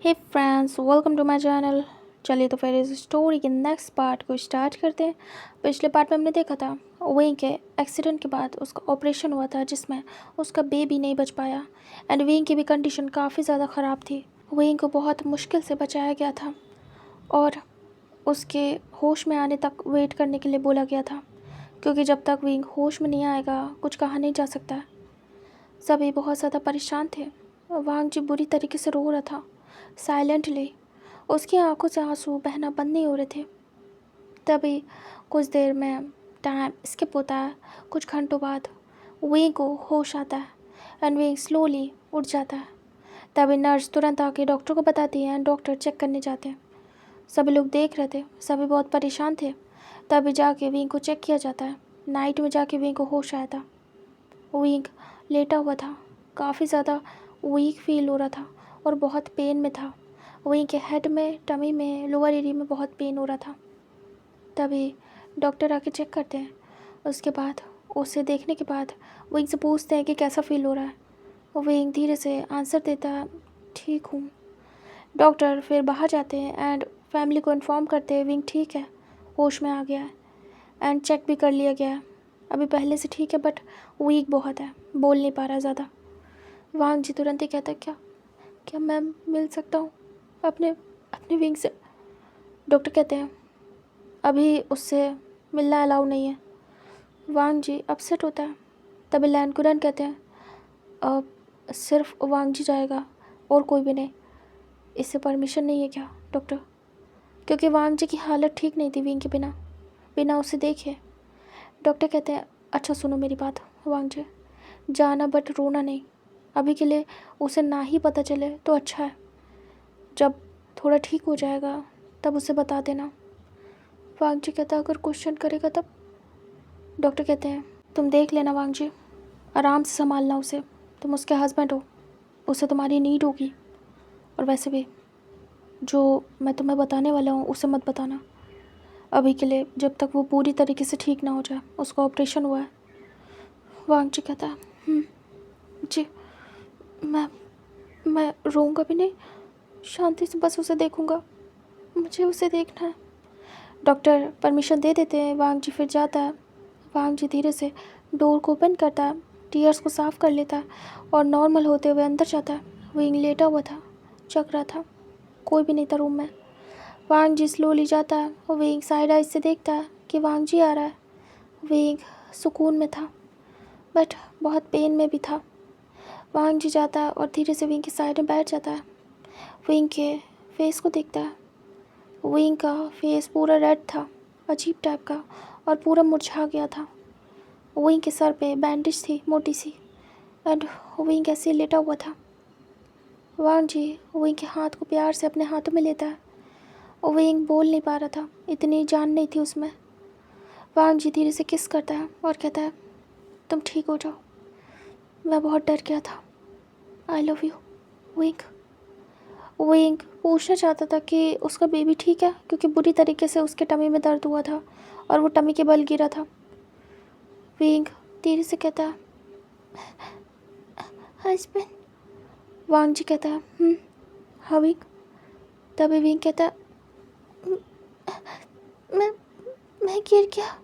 Hey friends, welcome to my channel. चलिए तो फिर इस स्टोरी के नेक्स्ट पार्ट को स्टार्ट करते हैं। पिछले पार्ट में हमने देखा था वहीं के एक्सीडेंट के बाद उसका ऑपरेशन हुआ था जिसमें उसका बेबी नहीं बच पाया एंड विंग की भी कंडीशन काफ़ी ज़्यादा ख़राब थी। विंग को बहुत मुश्किल से बचाया गया था और उसके होश में आने तक वेट करने के लिए बोला गया था, क्योंकि जब तक विंग होश में नहीं आएगा कुछ कहा नहीं जा सकता। सभी बहुत ज़्यादा परेशान थे। वांग जी बुरी तरीके से रो रहा था साइलेंटली। उसकी आंखों से आंसू बहना बंद नहीं हो रहे थे। तभी कुछ देर में टाइम स्किप होता है। कुछ घंटों बाद विंग को होश आता है एंड विंग स्लोली उठ जाता है। तभी नर्स तुरंत आके डॉक्टर को बताती है एंड डॉक्टर चेक करने जाते हैं। सभी लोग देख रहे थे, सभी बहुत परेशान थे। तभी जाके विंग को चेक किया जाता है। नाइट में जाके विंग को होश आया था। विंग लेटा हुआ था, काफ़ी ज़्यादा वीक फील हो रहा था और बहुत पेन में था। विंग के हेड में, टमी में, लोअर एरिया में बहुत पेन हो रहा था। तभी डॉक्टर आके चेक करते हैं। उसके बाद उसे देखने के बाद विंग से पूछते हैं कि कैसा फील हो रहा है। विंग धीरे से आंसर देता है, ठीक हूँ। डॉक्टर फिर बाहर जाते हैं एंड फैमिली को इन्फॉर्म करते हैं विंग ठीक है, होश में आ गया है एंड चेक भी कर लिया गया है। अभी पहले से ठीक है बट वीक बहुत है, बोल नहीं पा रहा ज़्यादा। वांग जी तुरंत ही कहता है, क्या क्या मैं मिल सकता हूँ अपने अपने विंग से? डॉक्टर कहते हैं अभी उससे मिलना अलाउ नहीं है। वांग जी अपसेट होता है। तभी लैन कुरन कहते हैं अब सिर्फ वांग जी जाएगा और कोई भी नहीं, इससे परमिशन नहीं है क्या डॉक्टर? क्योंकि वांग जी की हालत ठीक नहीं थी विंग के बिना बिना उसे देखे। डॉक्टर कहते हैं अच्छा सुनो मेरी बात वांग जी, जाना बट रोना नहीं। अभी के लिए उसे ना ही पता चले तो अच्छा है। जब थोड़ा ठीक हो जाएगा तब उसे बता देना। वांग जी कहता अगर क्वेश्चन करेगा तब? डॉक्टर कहते हैं तुम देख लेना वांग जी, आराम से संभालना उसे, तुम उसके हस्बैंड हो, उसे तुम्हारी नीड होगी। और वैसे भी जो मैं तुम्हें बताने वाला हूँ उसे मत बताना अभी के लिए, जब तक वो पूरी तरीके से ठीक ना हो जाए। उसका ऑपरेशन हुआ है। वांग जी कहता है जी, मैं रोऊंगा भी नहीं, शांति से बस उसे देखूंगा, मुझे उसे देखना है। डॉक्टर परमिशन दे देते हैं। वांग जी फिर जाता है। वांग जी धीरे से डोर को ओपन करता है, टीयर्स को साफ़ कर लेता है और नॉर्मल होते हुए अंदर जाता है। विंग लेटा हुआ था, जग रहा था, कोई भी नहीं था रूम में। वांग जी स्लोली जाता है और विंग साइड आइज से देखता है कि वांग जी आ रहा है। विंग सुकून में था बट बहुत पेन में भी था। वांग जी जाता है और धीरे से विंग की साइड में बैठ जाता है। विंग के फेस को देखता है। विंग का फेस पूरा रेड था, अजीब टाइप का, और पूरा मुरझा गया था। विंग के सर पे बैंडेज थी मोटी सी एंड विंग ऐसे लेटा हुआ था। वांग जी विंग के हाथ को प्यार से अपने हाथों में लेता है। विंग बोल नहीं पा रहा था, इतनी जान नहीं थी उसमें। वांग जी धीरे से किस करता है और कहता है तुम ठीक हो जाओ, मैं बहुत डर गया था, I love you wing. Wing पूछना चाहता था कि उसका बेबी ठीक है, क्योंकि बुरी तरीके से उसके टमी में दर्द हुआ था और वो टमी के बल गिरा था। विंग धीरे से कहता है हस्बैंड। वांग जी कहता है हाँ विंग। तभी विंग कहता है मैं मैं गिर गया।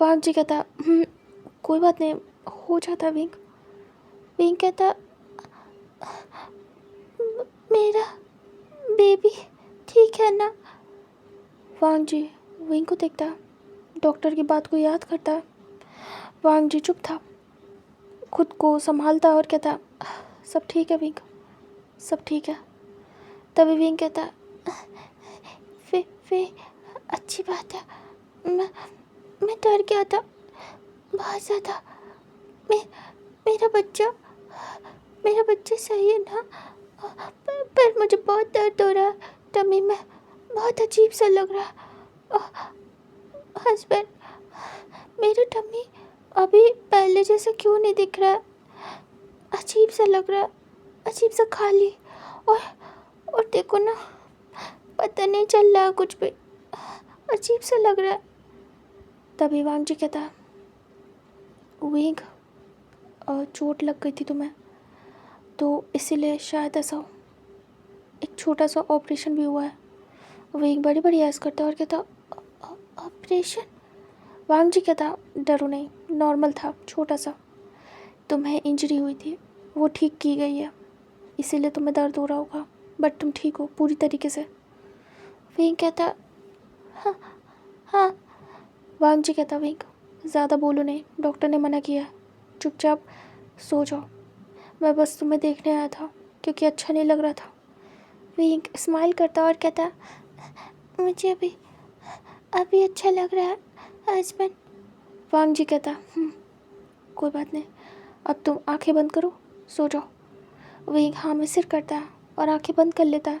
वांग जी कहता है कोई बात नहीं, हो जाता विंग। विंग कहता मेरा बेबी ठीक है ना? वांग जी विंग को देखता है, डॉक्टर की बात को याद करता है। वांग जी चुप था, खुद को संभालता और कहता सब ठीक है विंग, सब ठीक है। तभी विंग कहता वे अच्छी बात है, मैं मैं डर गया था बहुत ज़्यादा। मैं मेरा बच्चा मेरा बच्चा सही है ना? पर मुझे बहुत दर्द हो रहा है टमी में, बहुत अजीब सा लग रहा है। हस्बैंड मेरा टमी अभी पहले जैसा क्यों नहीं दिख रहा है? अजीब सा लग रहा है, अजीब सा खाली, और और देखो ना, पता नहीं चल रहा कुछ भी, अजीब सा लग रहा है। तभी वांग जी कहता है विंग चोट लग गई थी तुम्हें तो इसीलिए शायद ऐसा हो। एक छोटा सा ऑपरेशन भी हुआ है। वो एक बड़ी बड़ी ऐस करता और कहता, ऑपरेशन? वांग जी कहता, डरो नहीं, नॉर्मल था, छोटा सा। तुम्हें इंजरी हुई थी, वो ठीक की गई है, इसीलिए तुम्हें दर्द हो रहा होगा, बट तुम ठीक हो पूरी तरीके से। विंग कहता, हाँ हाँ। वांग जी कहता, विंग ज़्यादा बोलो नहीं, डॉक्टर ने मना किया है, चुपचाप सो जाओ। मैं बस तुम्हें देखने आया था क्योंकि अच्छा नहीं लग रहा था। विंग स्माइल करता और कहता, मुझे अभी अभी अच्छा लग रहा है हस्बैंड। वांग जी कहता, कोई बात नहीं, अब तुम आंखें बंद करो, सो जाओ। विंग हाँ में सिर करता है और आंखें बंद कर लेता है।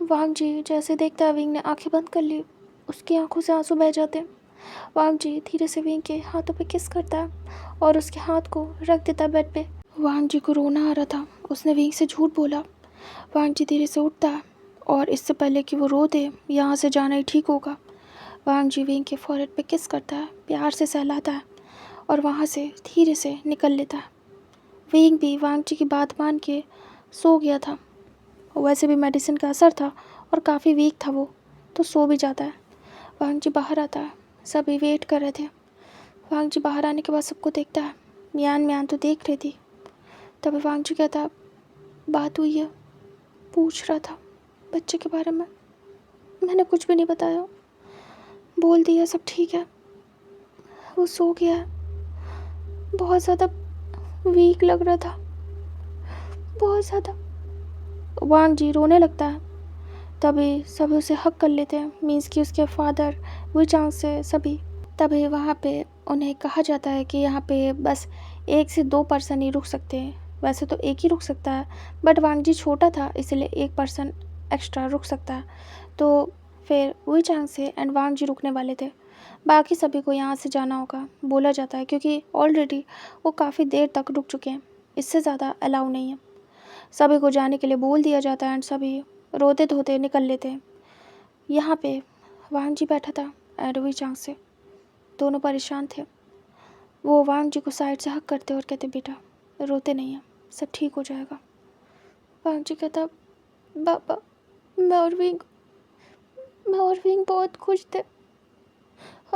वांग जी जैसे देखता है विंग ने आंखें बंद कर ली, उसकी आंखों से आंसू बह जाते हैं। वांग जी धीरे से विंग के हाथों पे किस करता है और उसके हाथ को रख देता है बेड पे। वांग जी को रोना आ रहा था, उसने विंग से झूठ बोला। वांग जी धीरे से उठता है और इससे पहले कि वो रो दे, यहाँ से जाना ही ठीक होगा, वांग जी विंग के फॉरहेड पे किस करता है, प्यार से सहलाता है और वहाँ से धीरे से निकल लेता है। विंग भी वांग जी की बात मान के सो गया था। वैसे भी मेडिसिन का असर था और काफ़ी वीक था वो, तो सो भी जाता है। वांग जी बाहर आता है, सभी वेट कर रहे थे। वांग जी बाहर आने के बाद सबको देखता है। मियान मियान तो देख रही थी। तभी वांग जी कहता, बात हुई है, पूछ रहा था बच्चे के बारे में, मैंने कुछ भी नहीं बताया, बोल दिया सब ठीक है, वो सो गया है, बहुत ज़्यादा वीक लग रहा था, बहुत ज़्यादा। वांग जी रोने लगता है। तभी सभी उसे हक कर लेते हैं, मीन्स कि उसके फादर विचांग से सभी। तभी वहाँ पे उन्हें कहा जाता है कि यहाँ पे बस 1 से 2 पर्सन ही रुक सकते हैं। वैसे तो एक ही रुक सकता है, बट वांग जी छोटा था इसलिए 1 पर्सन एक्स्ट्रा रुक सकता है। तो फिर विचांग से एंड वांग जी रुकने वाले थे। बाकी सभी को यहाँ से जाना होगा बोला जाता है, क्योंकि ऑलरेडी वो काफ़ी देर तक रुक चुके हैं, इससे ज़्यादा अलाउ नहीं है। सभी को जाने के लिए बोल दिया जाता है एंड सभी रोते धोते निकल लेते हैं। यहाँ पे वांग जी बैठा था एंड विचांग से, दोनों परेशान थे। वो वांग जी को साइड से हक करते और कहते, बेटा रोते नहीं है, सब ठीक हो जाएगा। वांग जी कहता, बाबा मैं और विंग बहुत खुश थे,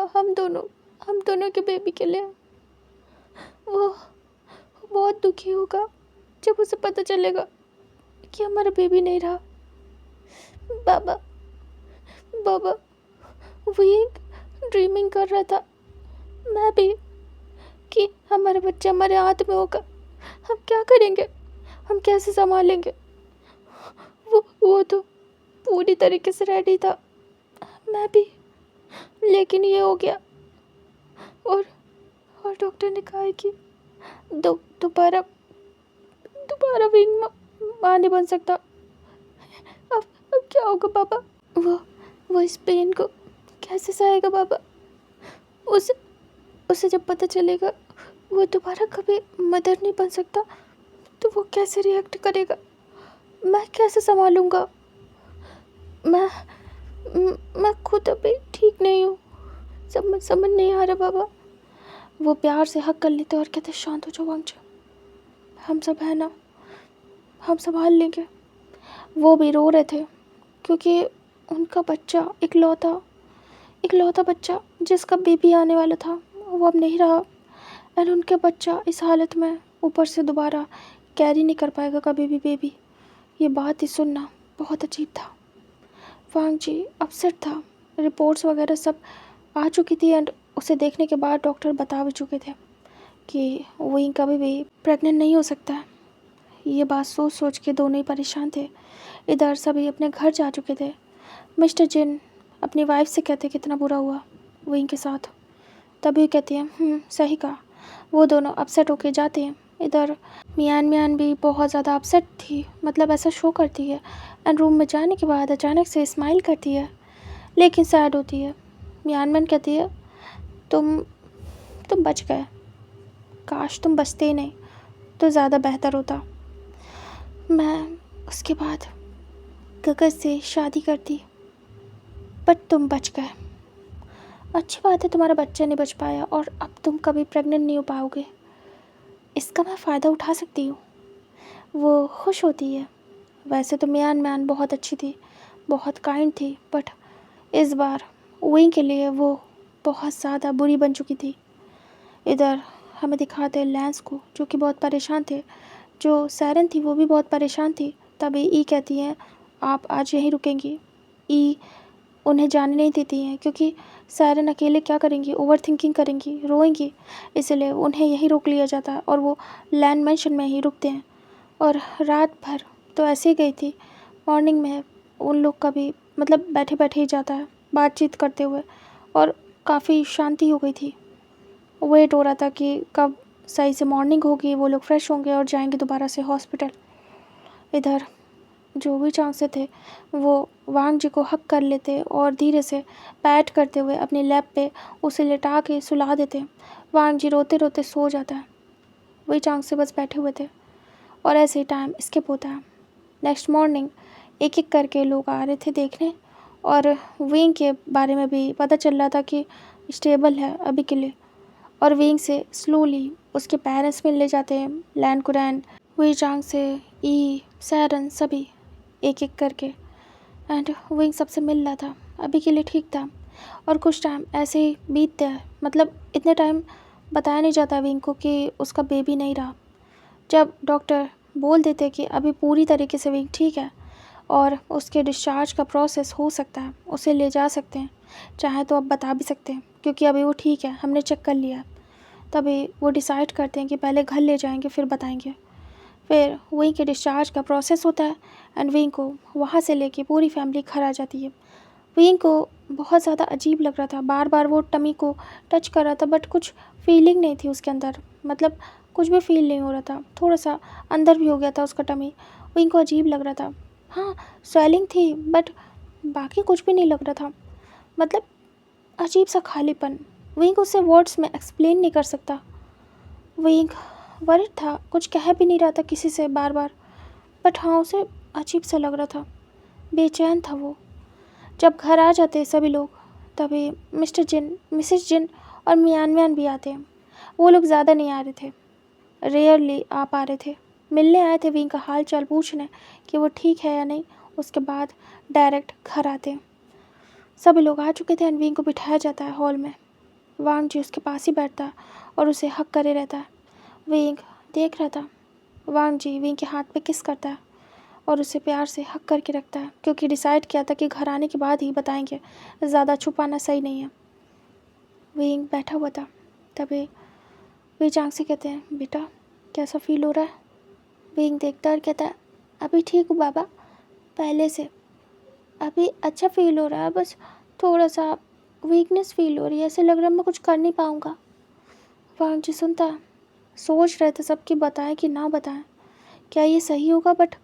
हम दोनों के बेबी के लिए। वो बहुत दुखी होगा जब उसे पता चलेगा कि हमारा बेबी नहीं रहा। बाबा बाबा विंग ड्रीमिंग कर रहा था, मैं भी, कि हमारा बच्चा हमारे हाथ में होगा, हम क्या करेंगे, हम कैसे संभालेंगे। वो तो पूरी तरीके से रेडी था, मैं भी, लेकिन ये हो गया। और डॉक्टर ने कहा है कि दोबारा विंग मां नहीं बन सकता। अब क्या होगा बाबा, वो इस पेन को कैसे सहेगा बाबा। उसे जब पता चलेगा वो दोबारा कभी मदर नहीं बन सकता, तो वो कैसे रिएक्ट करेगा, मैं कैसे संभालूंगा। मैं खुद अभी ठीक नहीं हूँ, समझ नहीं आ रहा बाबा। वो प्यार से हक कर लेते और कहते, शांत हो जाओ वांग जी, हम सब है ना, हम संभाल लेंगे। वो भी रो रहे थे क्योंकि उनका बच्चा इकलौता बच्चा जिसका बेबी आने वाला था वो अब नहीं रहा, और उनके बच्चा इस हालत में ऊपर से दोबारा कैरी नहीं कर पाएगा कभी भी बेबी। ये बात ही सुनना बहुत अजीब था। वांग जी अपसेट था, रिपोर्ट्स वगैरह सब आ चुकी थी एंड उसे देखने के बाद डॉक्टर बता भी चुके थे कि विंग कभी भी प्रेग्नेंट नहीं हो सकता है। ये बात सोच सोच के दोनों ही परेशान थे। इधर सभी अपने घर जा चुके थे। मिस्टर जिन अपनी वाइफ से कहते कितना बुरा हुआ विंग के साथ, तभी कहती है सही कहा। वो दोनों अपसेट होके जाते हैं। इधर मियान भी बहुत ज़्यादा अपसेट थी, मतलब ऐसा शो करती है एंड रूम में जाने के बाद अचानक से स्माइल करती है, लेकिन सैड होती है। मियान कहती है, तुम बच गए, काश तुम बचते ही नहीं तो ज़्यादा बेहतर होता। मैं उसके बाद गगर से शादी करती, बट तुम बच गए। अच्छी बात है तुम्हारा बच्चा नहीं बच पाया और अब तुम कभी प्रेग्नेंट नहीं हो पाओगे, इसका मैं फ़ायदा उठा सकती हूँ। वो खुश होती है वैसे तो मियान मियान बहुत अच्छी थी, बहुत काइंड थी, बट इस बार विंग के लिए वो बहुत ज़्यादा बुरी बन चुकी थी। इधर हमें दिखाते हैं लैंस को, जो कि बहुत परेशान थे। जो सैरन थी वो भी बहुत परेशान थी। तभी ई कहती है आप आज यहीं रुकेंगी। ई उन्हें जाने नहीं देती हैं क्योंकि सैरन अकेले क्या करेंगी, ओवर थिंकिंग करेंगी, रोएंगी, इसलिए उन्हें यहीं रोक लिया जाता है और वो लैंड मैंशन में ही रुकते हैं। और रात भर तो ऐसे ही गई थी। मॉर्निंग में उन लोग का भी मतलब बैठे बैठे ही जाता है, बातचीत करते हुए, और काफ़ी शांति हो गई थी। वेट हो रहा था कि कब सही से मॉर्निंग होगी, वो लोग फ्रेश होंगे और जाएंगे दोबारा से हॉस्पिटल। इधर जो भी चांसे थे वो वांग जी को हक कर लेते और धीरे से पैट करते हुए अपनी लैप पे उसे लिटा के सुला देते। वांग जी रोते रोते सो जाता है। वही चांसे बस बैठे हुए थे और ऐसे ही टाइम स्किप होता है। नेक्स्ट मॉर्निंग एक एक करके लोग आ रहे थे देखने, और विंग के बारे में भी पता चल रहा था कि स्टेबल है अभी के लिए। और विंग से स्लोली उसके पेरेंट्स मिलने जाते हैं, लैन कुरैन, वही चांग से, ई, सैरन, सभी एक एक करके। एंड विंग सबसे मिल रहा था, अभी के लिए ठीक था। और कुछ टाइम ऐसे ही बीतते हैं, मतलब इतने टाइम बताया नहीं जाता विंग को कि उसका बेबी नहीं रहा। जब डॉक्टर बोल देते कि अभी पूरी तरीके से विंग ठीक है और उसके डिस्चार्ज का प्रोसेस हो सकता है, उसे ले जा सकते हैं, चाहे तो अब बता भी सकते हैं क्योंकि अभी वो ठीक है, हमने चेक कर लिया। तभी वो डिसाइड करते हैं कि पहले घर ले जाएंगे फिर बताएंगे। फिर विंग के डिस्चार्ज का प्रोसेस होता है एंड विंग को वहाँ से लेके पूरी फैमिली घर आ जाती है। विंग को बहुत ज़्यादा अजीब लग रहा था, बार बार वो टमी को टच कर रहा था बट कुछ फीलिंग नहीं थी उसके अंदर, मतलब कुछ भी फील नहीं हो रहा था। थोड़ा सा अंदर भी हो गया था उसका टमी। विंग को अजीब लग रहा था। हाँ, स्वेलिंग थी बट बाकी कुछ भी नहीं लग रहा था, मतलब अजीब सा खालीपन। विंग उसे वर्ड्स में एक्सप्लेन नहीं कर सकता। विंग वरिड था, कुछ कह भी नहीं रहा था किसी से बार बार, बट हाँ उसे अजीब सा लग रहा था, बेचैन था वो। जब घर आ जाते सभी लोग, तभी मिस्टर जिन, मिसेस जिन और मियान मियान भी आते हैं। वो लोग ज़्यादा नहीं आ रहे थे, रेयरली आ पा रहे थे। मिलने आए थे विंग का हाल चाल पूछने कि वो ठीक है या नहीं, उसके बाद डायरेक्ट घर आते हैं। सभी लोग आ चुके थे एंड विंग को बिठाया जाता है हॉल में। वांग जी उसके पास ही बैठता है और उसे हक करे रहता है। विंग देख रहा था। वांग जी विंग के हाथ पे किस करता है और उसे प्यार से हक करके रखता है क्योंकि डिसाइड किया था कि घर आने के बाद ही बताएंगे, ज़्यादा छुपाना सही नहीं है। विंग बैठा हुआ था। तभी वे चांग से कहते हैं बेटा कैसा फील हो रहा है। विंग देखता और कहता है अभी ठीक हूँ बाबा, पहले से अभी अच्छा फील हो रहा है, बस थोड़ा सा वीकनेस फील हो रही है, ऐसे लग रहा है मैं कुछ कर नहीं पाऊँगा। वांग जी सुनता है, सोच रहे थे सबकी बताएं कि ना बताएं, क्या ये सही होगा, बट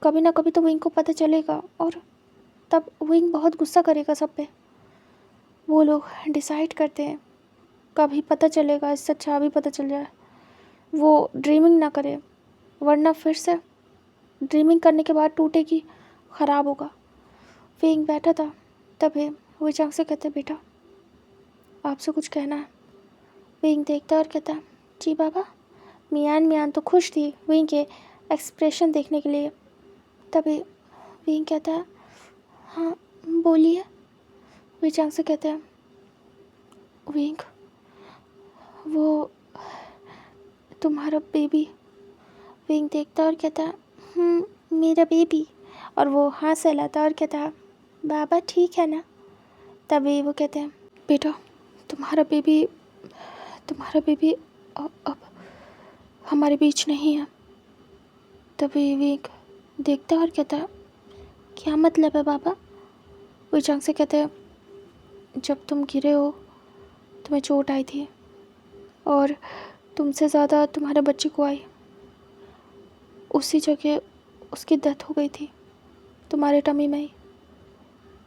कभी ना कभी तो विंग को पता चलेगा और तब विंग बहुत गुस्सा करेगा सब पे। वो लोग डिसाइड करते हैं कभी पता चलेगा, इससे अच्छा अभी पता चल जाए, वो ड्रीमिंग ना करे, वरना फिर से ड्रीमिंग करने के बाद टूटेगी, ख़राब होगा। विंग बैठा था। तभी वो चांग से कहते बेटा आपसे कुछ कहना है। विंग देखता और कहता जी बाबा। मियान मियान तो खुश थी विंग के एक्सप्रेशन देखने के लिए। तभी विंग कहता है हाँ बोलिए। वे चांग से कहते हैं विंग वो तुम्हारा बेबी। विंग देखता और कहता है मेरा बेबी, और वो हाथ सहलाता और कहता है बाबा ठीक है ना। तभी वो कहते हैं बेटा तुम्हारा बेबी अब हमारे बीच नहीं है। तभी विंग देखता और कहता है क्या मतलब है बाबा। वो चांग से कहते हैं जब तुम गिरे हो तुम्हें चोट आई थी और तुमसे ज़्यादा तुम्हारे बच्चे को आई, उसी जगह उसकी डेथ हो गई थी तुम्हारे टमी में ही।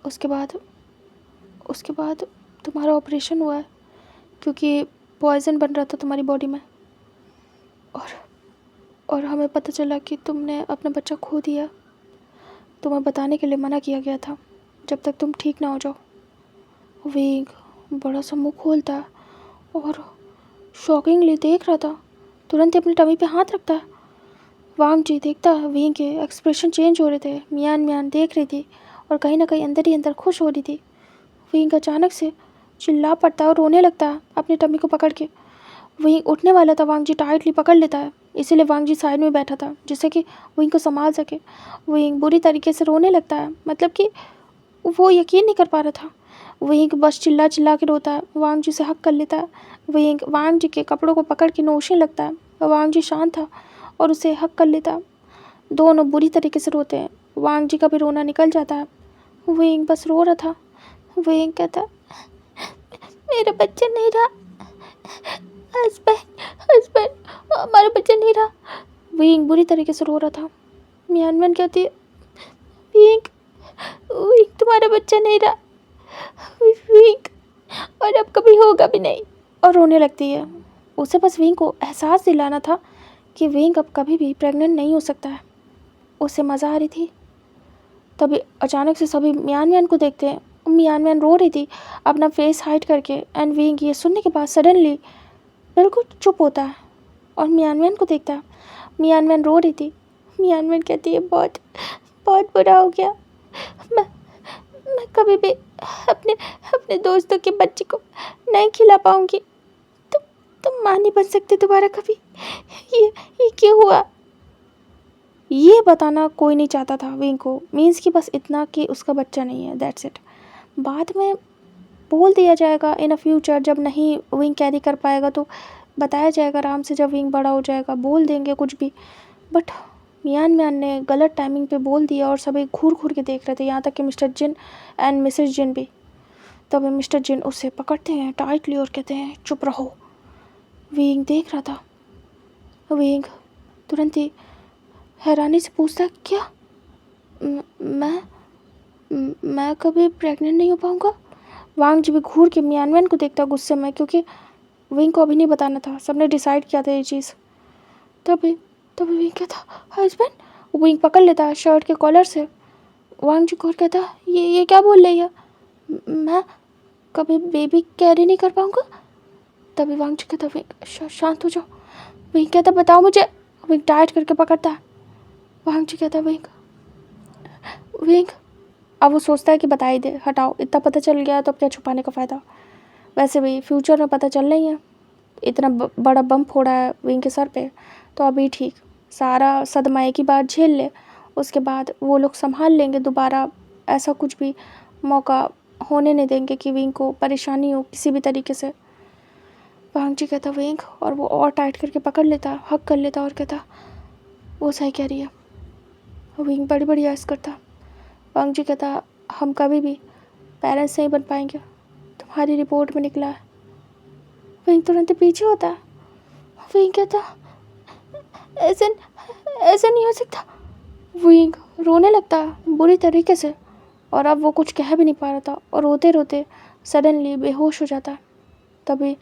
उसके बाद तुम्हारा ऑपरेशन हुआ है क्योंकि पॉइज़न बन रहा था तुम्हारी बॉडी में, और हमें पता चला कि तुमने अपना बच्चा खो दिया। तुम्हें बताने के लिए मना किया गया था जब तक तुम ठीक ना हो जाओ। विंग बड़ा सा मुँह खोलता और शॉकिंगली देख रहा था, तुरंत ही अपनी टमी पे हाथ रखता है। वांग जी देखता विंग के एक्सप्रेशन चेंज हो रहे थे। मियान मियान देख रही थी और कहीं ना कहीं अंदर ही अंदर खुश हो रही थी। विंग अचानक से चिल्ला पड़ता और रोने लगता है अपनी टमी को पकड़ के। विंग उठने वाला था, वांग जी टाइटली पकड़ लेता है, इसीलिए वांग जी साइड में बैठा था जिससे कि विंग को संभाल सके। विंग बुरी तरीके से रोने लगता है, मतलब कि वो यकीन नहीं कर पा रहा था। विंग बस चिल्ला चिल्ला के रोता है, वांग जी से हक कर लेता है। विंग वांग जी के कपड़ों को पकड़ के नोशने लगता है। वांग जी शांत था और उसे हक कर लेता है। दोनों बुरी तरीके से रोते हैं। वांग जी का भी रोना निकल जाता है। विंग बस रो रहा था। विंग कहता मेरा बच्चा नहीं रहा, हस्बैंड हस्बैंड हमारा बच्चा नहीं रहा। विंग बुरी तरीके से रो रहा था। मियानमैन कहती है विंग विंग तुम्हारा बच्चा नहीं रहा, विंग और अब कभी होगा भी नहीं, और रोने लगती है। उसे बस विंग को एहसास दिलाना था कि विंग अब कभी भी प्रेग्नेंट नहीं हो सकता है। उसे मज़ा आ रही थी। तभी अचानक से सभी मियान मियान को देखते हैं। मियान मियान रो रही थी अपना फेस हाइड करके, एंड विंग ये सुनने के बाद सडनली बिल्कुल चुप होता है और मियान मियान को देखता है। मियान मियान रो रही थी। मियान मियान कहती है बहुत बहुत बुरा हो गया, मैं मैं कभी भी अपने अपने दोस्तों के बच्चे को नहीं खिला पाऊंगी। तुम माँ नहीं बन सकते दोबारा कभी। ये क्यों हुआ? ये बताना कोई नहीं चाहता था विंग को, मीन्स कि बस इतना कि उसका बच्चा नहीं है, दैट्स इट। बाद में बोल दिया जाएगा इन अ फ्यूचर, जब नहीं विंग कैरी कर पाएगा तो बताया जाएगा आराम से, जब विंग बड़ा हो जाएगा बोल देंगे कुछ भी। बट मियान मियान ने गलत टाइमिंग पे बोल दिया और सभी घूर घूर के देख रहे थे, यहाँ तक कि मिस्टर जिन एंड मिसेस जिन भी। तब मिस्टर जिन उसे पकड़ते हैं टाइटली और कहते हैं चुप रहो। विंग देख रहा था। विंग तुरंत ही हैरानी से पूछता क्या मैं मैं कभी प्रेग्नेंट नहीं हो पाऊँगा? वांग जी भी घूर के मियानमैन को देखता गुस्से में, क्योंकि विंग को अभी नहीं बताना था, सबने डिसाइड किया था ये चीज़। तभी तभी विंग कहता हस्बैंड। विंग पकड़ लेता है शर्ट के कॉलर से। वांग जी को कहता ये क्या बोल रही है, मैं कभी बेबी कैरी नहीं कर पाऊँगा। तभी वांग जी कहता विंग शांत हो जाओ। विंग कहता बताओ मुझे। विंग टाइट करके पकड़ता है। वांग जी कहता विंग विंग। अब वो सोचता है कि बता ही दे, हटाओ, इतना पता चल गया तो अब क्या छुपाने का फ़ायदा। वैसे भी फ्यूचर में पता चल नहीं है, इतना बड़ा बम फोड़ा है विंग के सर पे, तो अभी ठीक, सारा सदमा एक ही बार झेल ले, उसके बाद वो लोग संभाल लेंगे, दोबारा ऐसा कुछ भी मौका होने नहीं देंगे कि विंग को परेशानी हो किसी भी तरीके से। वांग जी कहता विंग, और वो और टाइट करके पकड़ लेता, हक कर लेता और कहता वो सही कह रही है। विंग बड़ी बड़ी ऐस करता। वांग जी कहता हम कभी भी पेरेंट्स नहीं बन पाएंगे, तुम्हारी रिपोर्ट में निकला है। विंग तुरंत पीछे होता है। विंग कहता ऐसा ऐसा नहीं हो सकता। विंग रोने लगता है बुरी तरीके से, और अब वो कुछ कह भी नहीं पा रहा था और रोते रोते सडनली बेहोश हो जाता है। तभी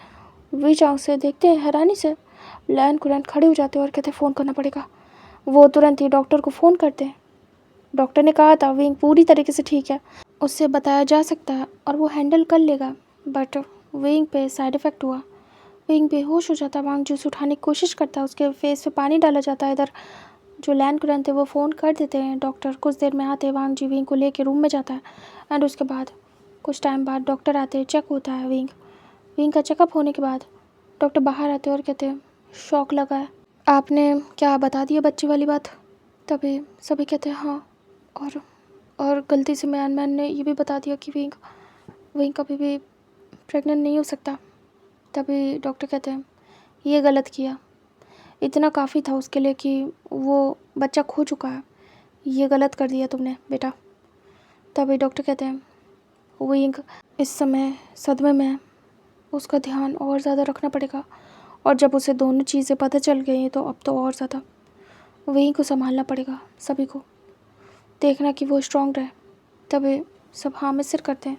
विच आँख से देखते हैं हैरानी से, लैन कुरैन खड़े हो जाते हैं और कहते फ़ोन करना पड़ेगा। वो तुरंत ही डॉक्टर को फ़ोन करते हैं। डॉक्टर ने कहा था विंग पूरी तरीके से ठीक है, उससे बताया जा सकता है और वो हैंडल कर लेगा, बट विंग पे साइड इफ़ेक्ट हुआ। विंग बेहोश हो जाता है। वांग जी उसे उठाने की कोशिश करता है, उसके फेस पे पानी डाला जाता है। इधर जो लैंड कुरैन थे वो फ़ोन कर देते हैं, डॉक्टर कुछ देर में आते हैं। वांग जी विंग को लेके रूम में जाता है, एंड उसके बाद कुछ टाइम बाद डॉक्टर आते हैं, चेक होता है विंग का चेकअप होने के बाद डॉक्टर बाहर आते हैं और कहते हैं शॉक लगा है, आपने क्या बता दिया बच्चे वाली बात? तभी सभी कहते हैं हाँ, और गलती से मैन ने ये भी बता दिया कि विंग कभी भी प्रेग्नेंट नहीं हो सकता। तभी डॉक्टर कहते हैं ये गलत किया, इतना काफ़ी था उसके लिए कि वो बच्चा खो चुका है, ये गलत कर दिया तुमने बेटा। तभी डॉक्टर कहते हैं विंग इस समय सदमे में है, उसका ध्यान और ज़्यादा रखना पड़ेगा, और जब उसे दोनों चीज़ें पता चल गई तो अब तो और ज़्यादा विंग को संभालना पड़ेगा, सभी को देखना कि वो स्ट्रॉन्ग रहे। तभी सब हाँ में सिर करते हैं।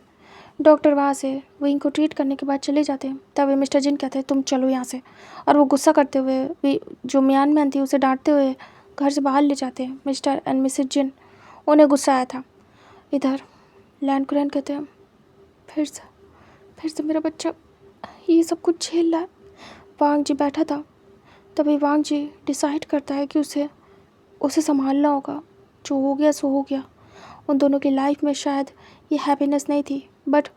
डॉक्टर वहाँ से विंग को ट्रीट करने के बाद चले जाते हैं। तभी मिस्टर जिन कहते हैं तुम चलो यहाँ से, और वो गुस्सा करते हुए जो मियान मैन थी उसे डांटते हुए घर से बाहर ले जाते हैं। मिस्टर एंड मिसेस जिन, उन्हें गुस्सा आया था। इधर लैंड कुरैन कहते हैं फिर से मेरा बच्चा ये सब कुछ झेल रहा है। वांग जी बैठा था। तभी वांग जी डिसाइड करता है कि उसे उसे संभालना होगा। जो हो गया सो हो गया। उन दोनों की लाइफ में शायद ये हैप्पीनेस नहीं थी, बट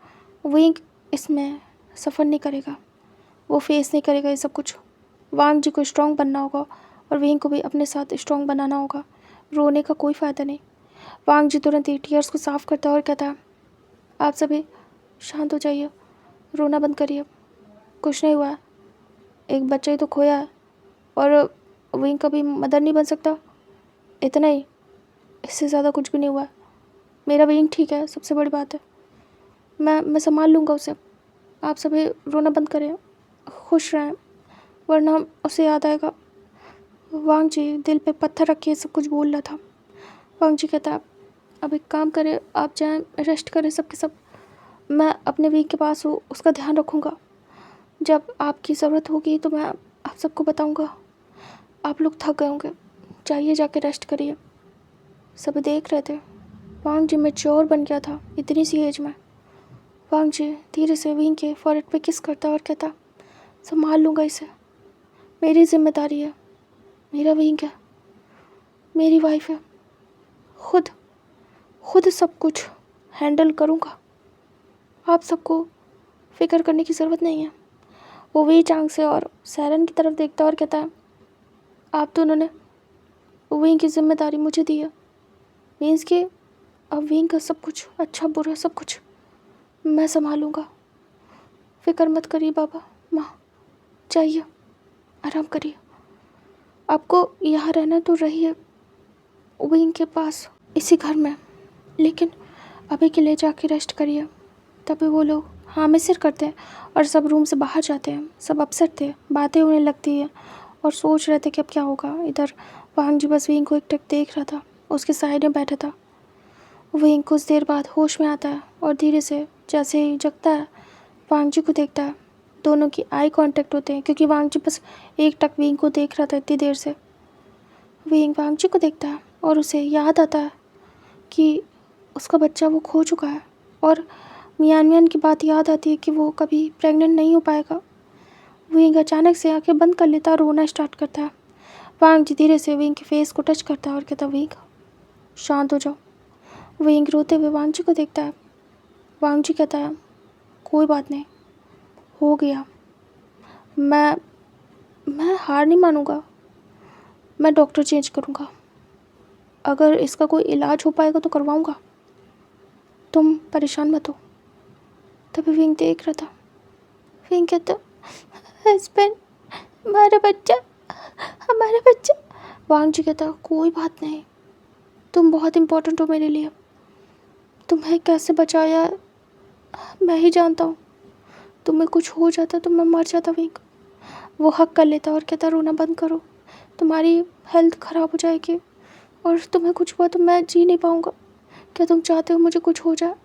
विंग इसमें सफ़र नहीं करेगा, वो फेस नहीं करेगा ये सब कुछ। वांग जी को स्ट्रॉन्ग बनना होगा और विंग को भी अपने साथ स्ट्रॉन्ग बनाना होगा। रोने का कोई फ़ायदा नहीं। वांग जी तुरंत ही टीयर्स को साफ़ करता है और कहता है, आप सभी शांत हो जाइए, रोना बंद करिए, कुछ नहीं हुआ है। एक बच्चा ही तो खोया है और विंग कभी मदर नहीं बन सकता, इतना ही, इससे ज़्यादा कुछ भी नहीं हुआ है। मेरा विंग ठीक है, सबसे बड़ी बात है। मैं संभाल लूँगा उसे। आप सभी रोना बंद करें, खुश रहें, वरना उसे याद आएगा। वांग जी दिल पे पत्थर रख के सब कुछ बोल रहा था। वांग जी कहता, अब एक काम करें, आप जाएं, रेस्ट करें सबके सब। मैं अपने वीक के पास हूँ, उसका ध्यान रखूँगा। जब आपकी ज़रूरत होगी तो मैं आप सबको बताऊँगा। आप लोग थक गए होंगे, जाइए जाके रेस्ट करिए। सभी देख रहे थे। वांग जी मैच्योर बन गया था इतनी सी एज में। वांग जी धीरे से विंग के फॉरहेड पे किस करता और कहता, संभाल लूँगा इसे, मेरी जिम्मेदारी है, मेरा विंग है, मेरी वाइफ है, खुद सब कुछ हैंडल करूँगा। आप सबको फिक्र करने की ज़रूरत नहीं है। वो वी चांग से और सैरन की तरफ देखता और कहता है, आप दोनों ने विंग की जिम्मेदारी मुझे दी है, मीन्स कि अब विंग का सब कुछ, अच्छा बुरा सब कुछ मैं संभालूँगा। फिक्र मत करिए बाबा माँ, जाइए आराम करिए। आपको यहाँ रहना तो रहिए विंग के पास, इसी घर में, लेकिन अभी के लिए जाके रेस्ट करिए। तभी वो लोग हाँ में सिर करते हैं और सब रूम से बाहर जाते हैं। सब अपसेट थे, बातें होने लगती है और सोच रहे थे कि अब क्या होगा। इधर वांग जी बस विंग को एकटक देख रहा था, उसके साइड में बैठा था। विंग कुछ देर बाद होश में आता है और धीरे से जैसे ही जगता है वांग जी को देखता है। दोनों की आई कांटेक्ट होते हैं, क्योंकि वांग जी बस एकटक विंग को देख रहा था इतनी देर से। विंग वांग जी को देखता है और उसे याद आता है कि उसका बच्चा वो खो चुका है, और मियान की बात याद आती है कि वो कभी प्रेग्नेंट नहीं हो पाएगा। विंग अचानक से आंखें बंद कर लेता और रोना स्टार्ट करता है। वांग जी धीरे से विंग के फेस को टच करता है और कहता, विंग शांत हो जाओ। विंग रोते हुए वांग जी को देखता है। वांग जी कहता है, कोई बात नहीं, हो गया। मैं हार नहीं मानूंगा, मैं डॉक्टर चेंज करूंगा। अगर इसका कोई इलाज हो पाएगा तो करवाऊंगा, तुम परेशान मत हो। तभी विंग देख रहा था। विंग कहता, हस्बैंड, हमारा बच्चा। वांग जी कहता, कोई बात नहीं, तुम बहुत इम्पोर्टेंट हो मेरे लिए, तुम्हें कैसे बचाया मैं ही जानता हूँ। तुम्हें कुछ हो जाता तो मैं मर जाता। विंग वो हक कर लेता और कहता, रोना बंद करो, तुम्हारी हेल्थ ख़राब हो जाएगी और तुम्हें कुछ हुआ तो मैं जी नहीं पाऊँगा। क्या तुम चाहते हो मुझे कुछ हो जाए?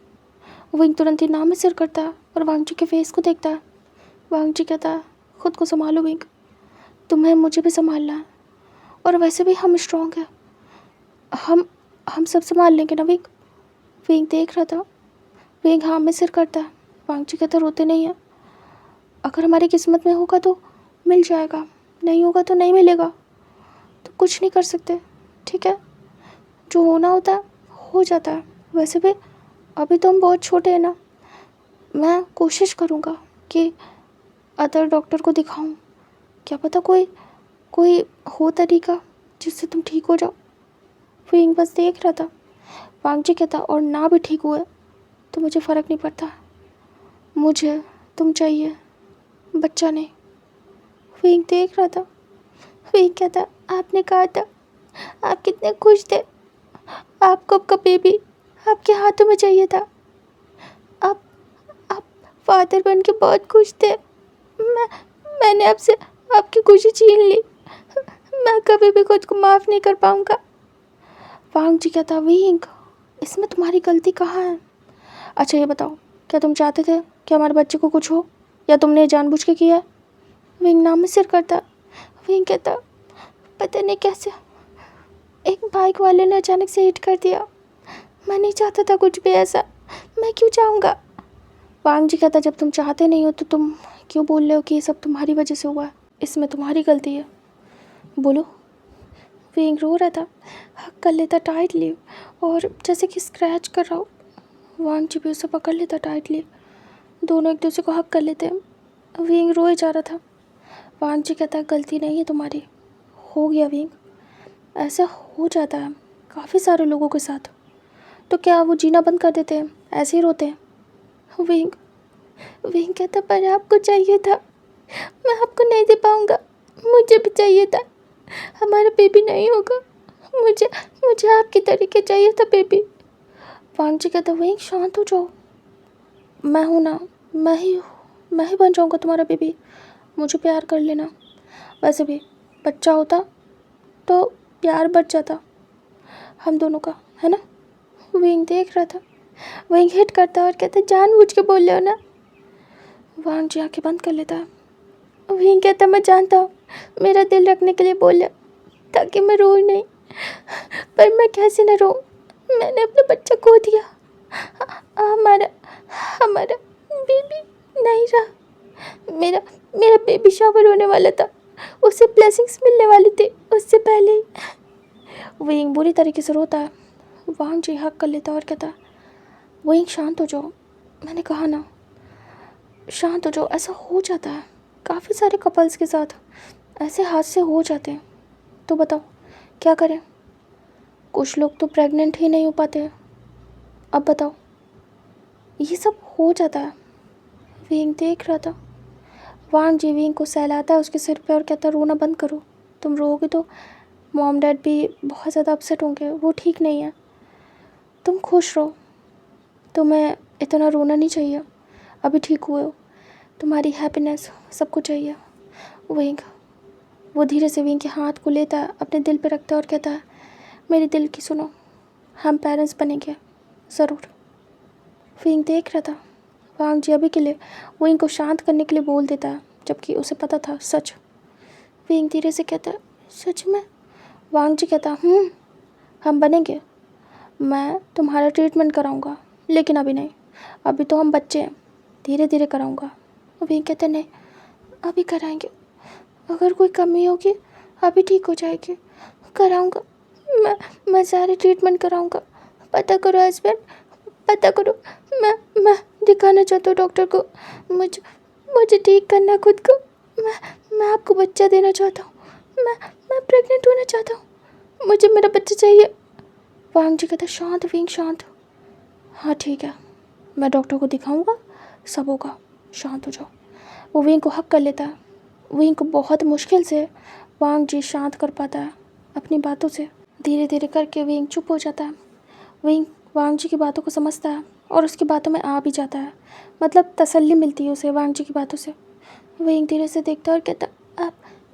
विंग तुरंत ही नाम में सिर करता है और वांग जी के फेस को देखता है। वांग जी कहता है, खुद को संभालो विंग, तुम्हें मुझे भी संभालना है, और वैसे भी हम स्ट्रॉन्ग हैं, हम सब संभाल लेंगे ना विंग। विंग देख रहा था। विंग हाँ में सिर करता है। वांग जी कहता, रोते नहीं है, अगर हमारी किस्मत में होगा तो मिल जाएगा, नहीं होगा तो नहीं मिलेगा, तो कुछ नहीं कर सकते, ठीक है? जो होना होता है हो जाता है। वैसे भी अभी तो हम बहुत छोटे हैं ना। मैं कोशिश करूँगा कि अदर डॉक्टर को दिखाऊं, क्या पता कोई हो तरीका जिससे तुम ठीक हो जाओ। विंग बस देख रहा था। वांग जी कहता, और ना भी ठीक हुए तो मुझे फ़र्क नहीं पड़ता, मुझे तुम चाहिए, बच्चा नहीं। विंग देख रहा था। विंग कहता, आपने कहा था आप कितने खुश थे, आपको आपका बेबी आपके हाथों में चाहिए था, आप फादर बन के बहुत खुश थे। मैंने आपसे आपकी खुशी छीन ली, मैं कभी भी खुद को माफ़ नहीं कर पाऊँगा। वांग जी कहता, विंग इसमें तुम्हारी गलती कहाँ है? अच्छा ये बताओ, क्या तुम चाहते थे कि हमारे बच्चे को कुछ हो, या तुमने जानबूझ के किया है? विंग नाम में सिर करता। विंग कहता, पता नहीं कैसे एक बाइक वाले ने अचानक से हिट कर दिया, मैं नहीं चाहता था कुछ भी ऐसा, मैं क्यों चाहूँगा? वांग जी कहता, जब तुम चाहते नहीं हो तो तुम क्यों बोल रहे हो कि ये सब तुम्हारी वजह से हुआ है? इसमें तुम्हारी गलती है, बोलो। विंग रो रहा था। हक कर लेता टाइटली और जैसे कि स्क्रैच कर रहा हो। वांग जी भी उसे पकड़ लेता टाइटली। दोनों एक दूसरे को हक कर लेते। विंग रोए जा रहा था। वांग जी कहता है गलती नहीं है तुम्हारी, हो गया विंग, ऐसा हो जाता है काफ़ी सारे लोगों के साथ। तो क्या वो जीना बंद कर देते हैं, ऐसे ही रोते हैं? विंग विंग कहता पर आपको चाहिए था, मैं आपको नहीं दे पाऊँगा, मुझे भी चाहिए था, हमारा बेबी नहीं होगा, मुझे मुझे आपके तरीके चाहिए था बेबी। वांग जी कहता विंग शांत हो जाओ, मैं हूँ ना, मैं ही बन जाऊँगा तुम्हारा बेबी, मुझे प्यार कर लेना। वैसे भी बच्चा होता तो प्यार बढ़ जाता हम दोनों का, है ना? विंग देख रहा था। विंग हिट करता और कहता जानबूझ के बोल रहे हो ना। वांग जी आंखें बंद कर लेता है। विंग कहता मैं जानता हूँ मेरा दिल रखने के लिए बोले ताकि मैं रो नहीं, पर मैं कैसे न रो, मैंने अपना बच्चा खो दिया, हमारा हमारा बेबी नहीं रहा। मेरा मेरा बेबी शावर होने वाला था, उसे ब्लेसिंग्स मिलने वाले थे उससे पहले ही। विंग बुरी तरीके से रोता है। वांग जी हक कर लेता और कहता विंग शांत हो जाओ, मैंने कहा ना शांत हो जाओ, ऐसा हो जाता है काफ़ी सारे कपल्स के साथ, ऐसे हादसे हो जाते हैं। तो बताओ क्या करें, कुछ लोग तो प्रेग्नेंट ही नहीं हो पाते। अब बताओ, ये सब हो जाता है। विंग देख रहा था। वांग जी विंग को सहलाता है उसके सिर पे और कहता रोना बंद करो, तुम रोओगे तो मॉम डैड भी बहुत ज़्यादा अपसेट होंगे, वो ठीक नहीं है, तुम खुश रहो, तुम्हें इतना रोना नहीं चाहिए, अभी ठीक हुए हो, तुम्हारी हैप्पीनेस सबको चाहिए। विंग वो धीरे से विंग के हाथ को लेता है, अपने दिल पे रखता है और कहता है मेरे दिल की सुनो, हम पेरेंट्स बनेंगे ज़रूर। विंग देख रहा था। वांग जी अभी के लिए विंग को शांत करने के लिए बोल देता है, जबकि उसे पता था सच। विंग धीरे से कहता है सच में? वांग जी कहता हम बनेंगे, मैं तुम्हारा ट्रीटमेंट कराऊंगा, लेकिन अभी नहीं, अभी तो हम बच्चे हैं, धीरे धीरे कराऊंगा। विंग कहता नहीं, अभी कराएंगे, अगर कोई कमी होगी अभी ठीक हो जाएगी, कराऊंगा, मैं सारे ट्रीटमेंट कराऊंगा। पता करो हस्बैंड, पता करो, मैं दिखाना चाहता हूँ डॉक्टर को, मुझे मुझे ठीक करना खुद को, मैं आपको बच्चा देना चाहता हूँ, मैं प्रेग्नेंट होना चाहता हूँ, मुझे मेरा बच्चा चाहिए। वांग जी कहता शांत विंग शांत, हाँ ठीक है, मैं डॉक्टर को दिखाऊंगा, सब होगा, शांत हो जाओ। वो विंग को हक कर लेता है। विंग को बहुत मुश्किल से वांग जी शांत कर पाता है अपनी बातों से। धीरे धीरे करके विंग चुप हो जाता है। विंग वांग जी की बातों को समझता है और उसकी बातों में आ भी जाता है, मतलब तसल्ली मिलती है उसे वांग जी की बातों से। विंग धीरे से देखता है और कहता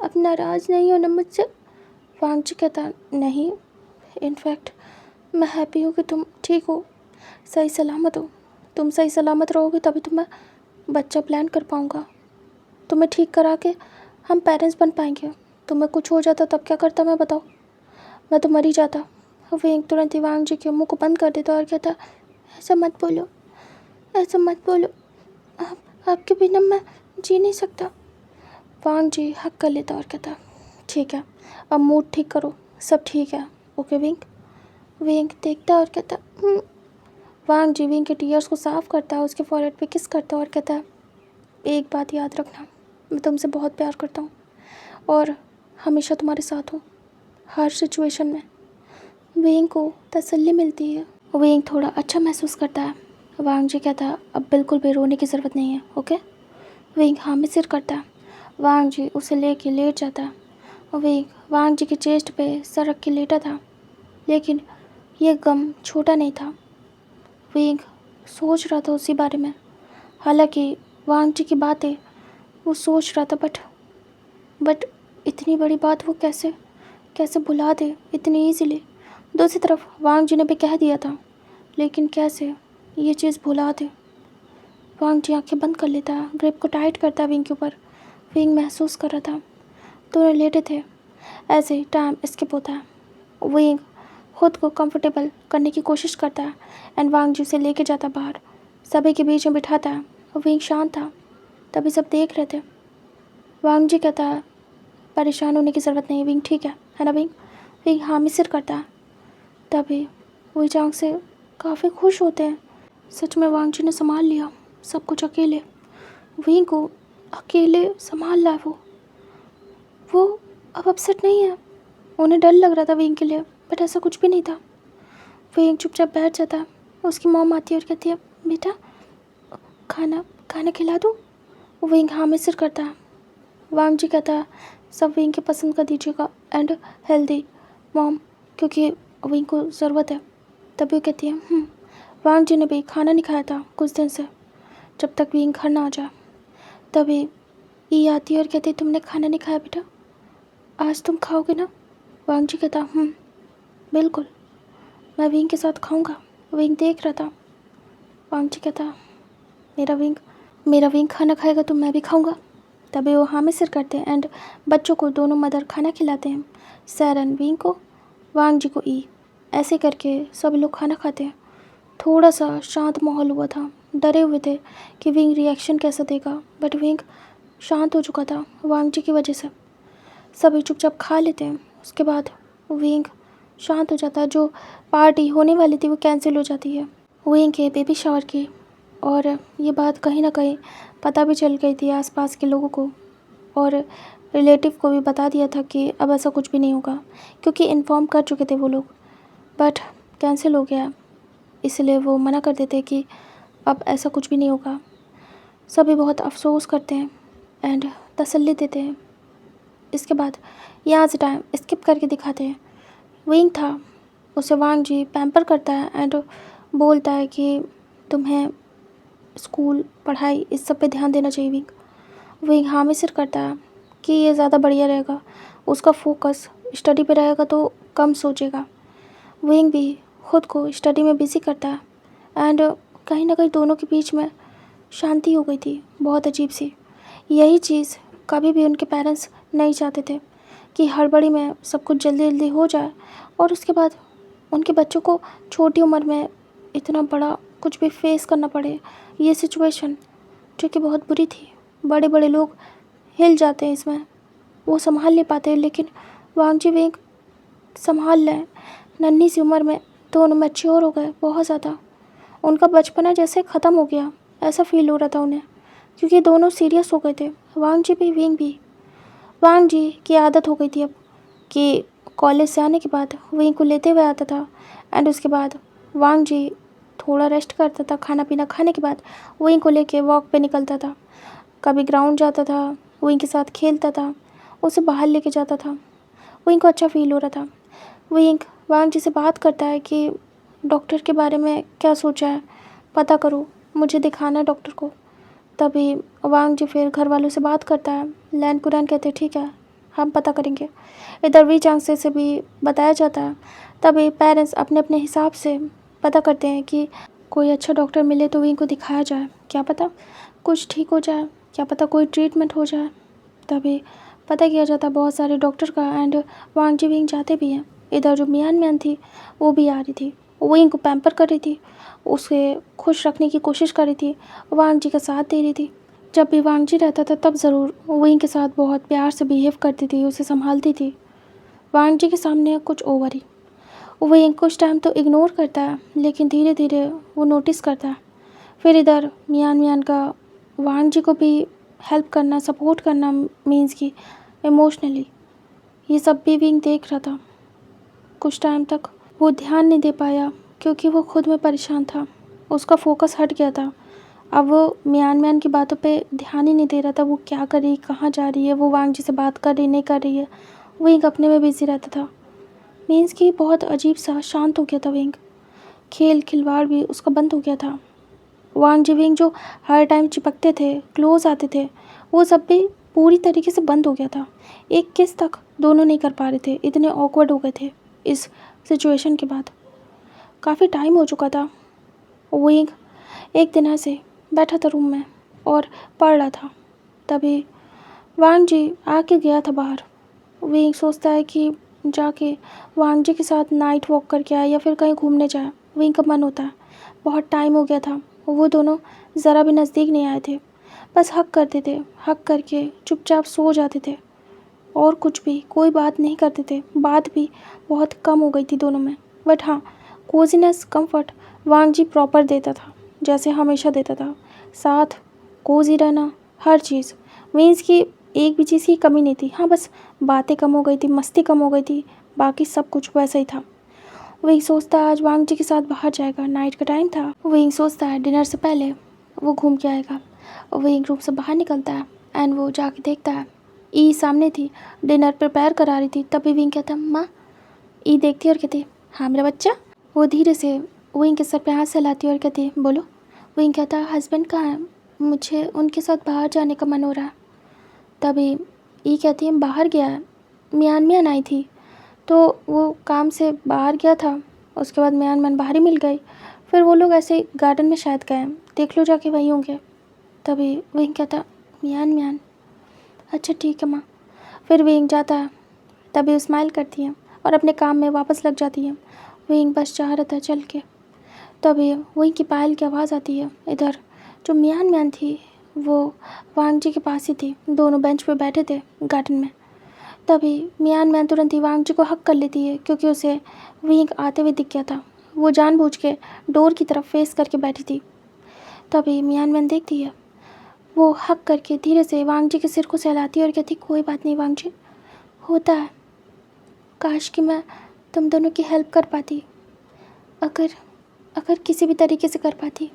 आप नाराज़ नहीं हो ना मुझसे? वांग जी कहता नहीं, इनफैक्ट मैं हैप्पी हूँ कि तुम ठीक हो, सही सलामत हो, तुम सही सलामत रहोगे तभी तो मैं बच्चा प्लान कर पाऊँगा, तुम्हें ठीक करा के हम पेरेंट्स बन पाएंगे। तुम्हें कुछ हो जाता तब क्या करता मैं, बताओ? मैं तो मर ही जाता। विंग तुरंत ही वांग जी के मुंह को बंद कर देता और कहता ऐसा मत बोलो, ऐसा मत बोलो, आपके बिना मैं जी नहीं सकता। वांग जी हक कर लेता और कहता ठीक है, अब मूड ठीक करो, सब ठीक है, ओके विंग। विंग देखता और कहता वांग जी विंग के टीयर्स को साफ करता है, उसके फॉरहेड पे किस करता और कहता एक बात याद रखना, मैं तुमसे बहुत प्यार करता हूँ और हमेशा तुम्हारे साथ हूँ हर सिचुएशन में। विंग को तसल्ली मिलती है, विंग थोड़ा अच्छा महसूस करता है। वांग जी कहता है अब बिल्कुल भी रोने की ज़रूरत नहीं है, ओके? विंग हाँ में सिर करता है। वांग जी उसे लेके लेट जाता है। विंग वांग जी के चेस्ट पे सर रख के लेटा था, लेकिन ये गम छोटा नहीं था। विंग सोच रहा था उसी बारे में, हालांकि वांग जी की बातें वो सोच रहा था, बट इतनी बड़ी बात वो कैसे कैसे भुला दे इतनी ईजीली। दूसरी तरफ वांग जी ने भी कह दिया था, लेकिन कैसे ये चीज़ भुला दे। वांग जी आंखें बंद कर लेता है, ग्रिप को टाइट करता है विंग के ऊपर। विंग महसूस कर रहा था दोनों लेटे थे, ऐसे ही टाइम स्किप होता है। विंग खुद को कंफर्टेबल करने की कोशिश करता है एंड वांग जी उसे लेके जाता बाहर, सभी के बीच में बिठाता है। विंग शांत था, तभी सब देख रहे थे। वांग जी कहता है परेशान होने की ज़रूरत नहीं, विंग ठीक है ना विंग? विंग हाँ में सिर करता है। तभी वही चांग से काफ़ी खुश होते हैं। सच में वांग जी ने संभाल लिया सब कुछ अकेले, वहीं को अकेले संभाल रहा है वो अब अपसेट नहीं है। उन्हें डर लग रहा था विंग के लिए, बट ऐसा कुछ भी नहीं था। विंग चुपचाप बैठ जाता है। उसकी मॉम आती है और कहती है, बेटा खाना खाना खिला दूँ? विंग हाँ में सिर करता है। वांग जी कहता है, सब विंग के पसंद का दीजिएगा एंड हेल्दी मॉम, क्योंकि विंग को ज़रूरत है। तभी वो कहती है वांग जी ने भी खाना नहीं खाया था कुछ दिन से, जब तक विंग घर ना आ जाए। तभी ई आती है और कहती है, तुमने खाना नहीं खाया बेटा, आज तुम खाओगे ना? वांग जी कहता बिल्कुल, मैं विंग के साथ खाऊंगा। विंग देख रहा था। वांग जी कहता, मेरा विंग खाना खाएगा तो मैं भी खाऊंगा। तभी वो हाँ में सिर करते हैं एंड बच्चों को दोनों मदर खाना खिलाते हैं, सैरन विंग को, वांग जी को ई। ऐसे करके सब लोग खाना खाते हैं। थोड़ा सा शांत माहौल हुआ था, डरे हुए थे कि विंग रिएक्शन कैसा देगा, बट विंग शांत हो चुका था वांग जी की वजह से। सभी चुपचाप खा लेते हैं। उसके बाद विंग शांत हो जाता है। जो पार्टी होने वाली थी वो कैंसिल हो जाती है विंग के बेबी शावर की। और ये बात कहीं ना कहीं पता भी चल गई थी आसपास के लोगों को, और रिलेटिव को भी बता दिया था कि अब ऐसा कुछ भी नहीं होगा, क्योंकि इन्फॉर्म कर चुके थे वो लोग। बट कैंसिल हो गया, इसलिए वो मना कर देते कि अब ऐसा कुछ भी नहीं होगा। सभी बहुत अफसोस करते हैं एंड तसल्ली देते हैं। इसके बाद यहाँ से टाइम स्किप करके दिखाते हैं। विंग था, उसे वांग जी पैम्पर करता है एंड बोलता है कि तुम्हें स्कूल पढ़ाई इस सब पे ध्यान देना चाहिए। विंग हाँ में सिर करता है कि ये ज़्यादा बढ़िया रहेगा, उसका फोकस स्टडी पे रहेगा तो कम सोचेगा। विंग भी खुद को स्टडी में बिज़ी करता है एंड कहीं ना कहीं दोनों के बीच में शांति हो गई थी, बहुत अजीब सी। यही चीज़ कभी भी उनके पेरेंट्स नहीं चाहते थे कि हड़बड़ी में सब कुछ जल्दी जल्दी हो जाए और उसके बाद उनके बच्चों को छोटी उम्र में इतना बड़ा कुछ भी फेस करना पड़े। ये सिचुएशन जो कि बहुत बुरी थी, बड़े बड़े लोग हिल जाते हैं इसमें, वो संभाल नहीं पाते, लेकिन वांग जी विंग संभाल लें। नन्ही सी उम्र में दोनों मैच्योर हो गए बहुत ज़्यादा। उनका बचपना जैसे ख़त्म हो गया ऐसा फील हो रहा था उन्हें, क्योंकि दोनों सीरियस हो गए थे, वांग जी भी विंग भी। वांग जी की आदत हो गई थी अब कि कॉलेज से आने के बाद विंग को लेते हुए आता था एंड उसके बाद वांग जी थोड़ा रेस्ट करता था। खाना पीना खाने के बाद विंग को लेके वॉक पे निकलता था, कभी ग्राउंड जाता था, विंग के साथ खेलता था, उसे बाहर लेके जाता था। विंग को अच्छा फील हो रहा था। विंग वांग जी से बात करता है कि डॉक्टर के बारे में क्या सोचा है, पता करो, मुझे दिखाना है डॉक्टर को। तभी वांग जी फिर घर वालों से बात करता है। लैन कुरैन कहते हैं ठीक है, हम पता करेंगे। इधर वी चांग से भी बताया जाता है। तभी पेरेंट्स अपने अपने हिसाब से पता करते हैं कि कोई अच्छा डॉक्टर मिले तो विंग को दिखाया जाए, क्या पता कुछ ठीक हो जाए, क्या पता कोई ट्रीटमेंट हो जाए। तभी पता किया जाता है बहुत सारे डॉक्टर का एंड वांग जी विंग जाते भी हैं। इधर जो मियान थी वो भी आ रही थी, विंग को पैम्पर कर रही थी, उसे खुश रखने की कोशिश कर रही थी, वांग जी का साथ दे रही थी। जब भी वांग जी रहता था तब ज़रूर विंग के साथ बहुत प्यार से बिहेव करती थी, उसे संभालती थी। वांग जी के सामने कुछ ओवर ही। विंग कुछ टाइम तो इग्नोर करता है, लेकिन धीरे धीरे वो नोटिस करता है। फिर इधर मियान का वांग जी को भी हेल्प करना, सपोर्ट करना मीन्स कि इमोशनली, ये सब भी विंग देख रहा था। कुछ टाइम तक वो ध्यान नहीं दे पाया क्योंकि वो खुद में परेशान था, उसका फोकस हट गया था। अब वो मियान की बातों पे ध्यान ही नहीं दे रहा था, वो क्या कर रही, कहाँ जा रही है, वो वांग जी से बात कर रही नहीं कर रही है, विंग अपने में बिजी रहता था। मीन्स कि बहुत अजीब सा शांत हो गया था विंग। खेल खिलवाड़ भी उसका बंद हो गया था। वांग जी विंग जो हर टाइम चिपकते थे, क्लोज आते थे, वो सब भी पूरी तरीके से बंद हो गया था। एक किस तक दोनों नहीं कर पा रहे थे, इतने ऑकवर्ड हो गए थे इस सिचुएशन के बाद। काफ़ी टाइम हो चुका था। विंग एक दिन ऐसे बैठा था रूम में और पढ़ रहा था। तभी वांग जी आके गया था बाहर। विंग सोचता है कि जाके वांग जी के साथ नाइट वॉक करके आए या फिर कहीं घूमने जाए। विंग का मन होता है, बहुत टाइम हो गया था, वो दोनों ज़रा भी नज़दीक नहीं आए थे, बस हक करते थे, हक करके चुपचाप सो जाते थे और कुछ भी कोई बात नहीं करते थे। बात भी बहुत कम हो गई थी दोनों में। बट हाँ, कोजीनेस कंफर्ट वांग जी प्रॉपर देता था, जैसे हमेशा देता था। साथ, कोजी रहना, हर चीज़ मीन्स कि एक भी चीज़ की कमी नहीं थी। हाँ, बस बातें कम हो गई थी, मस्ती कम हो गई थी, बाकी सब कुछ वैसा ही था। वही सोचता है आज वांग जी के साथ बाहर जाएगा, नाइट का टाइम था। वही सोचता है डिनर से पहले वो घूम के आएगा। वही रूम से बाहर निकलता है एंड वो जाके देखता है ई सामने थी, डिनर प्रिपेयर करा रही थी। तभी विंग कहता माँ। ई देखती और कहती हाँ मेरा बच्चा। वो धीरे से विंग के सर पे हाथ सहलाती और कहती बोलो। विंग कहता हस्बैंड कहाँ है, मुझे उनके साथ बाहर जाने का मन हो रहा है। तभी ई कहती है बाहर गया है, मियान आई थी तो वो काम से बाहर गया था, उसके बाद मियान बाहर ही मिल गई। फिर वो लोग ऐसे गार्डन में शायद गए, देख लो जाके वहीं होंगे। तभी विंग कहता मियान। अच्छा ठीक है माँ। फिर विंग जाता है, तभी वो स्माइल करती है और अपने काम में वापस लग जाती है। विंग बस चाह रहा था चल के। तभी विंग की पायल की आवाज़ आती है। इधर जो मियान थी वो वांग जी के पास ही थी, दोनों बेंच पे बैठे थे गार्डन में। तभी मियान तुरंत ही वांग जी को हक कर लेती है, क्योंकि उसे विंग आते हुए दिख गया था। वो जानबूझ के डोर की तरफ फेस करके बैठी थी। तभी मियान देखती है, वो हक करके धीरे से वांग जी के सिर को सहलाती है और कहती कोई बात नहीं वांग जी, होता है। काश कि मैं तुम दोनों की हेल्प कर पाती, अगर अगर किसी भी तरीके से कर पाती।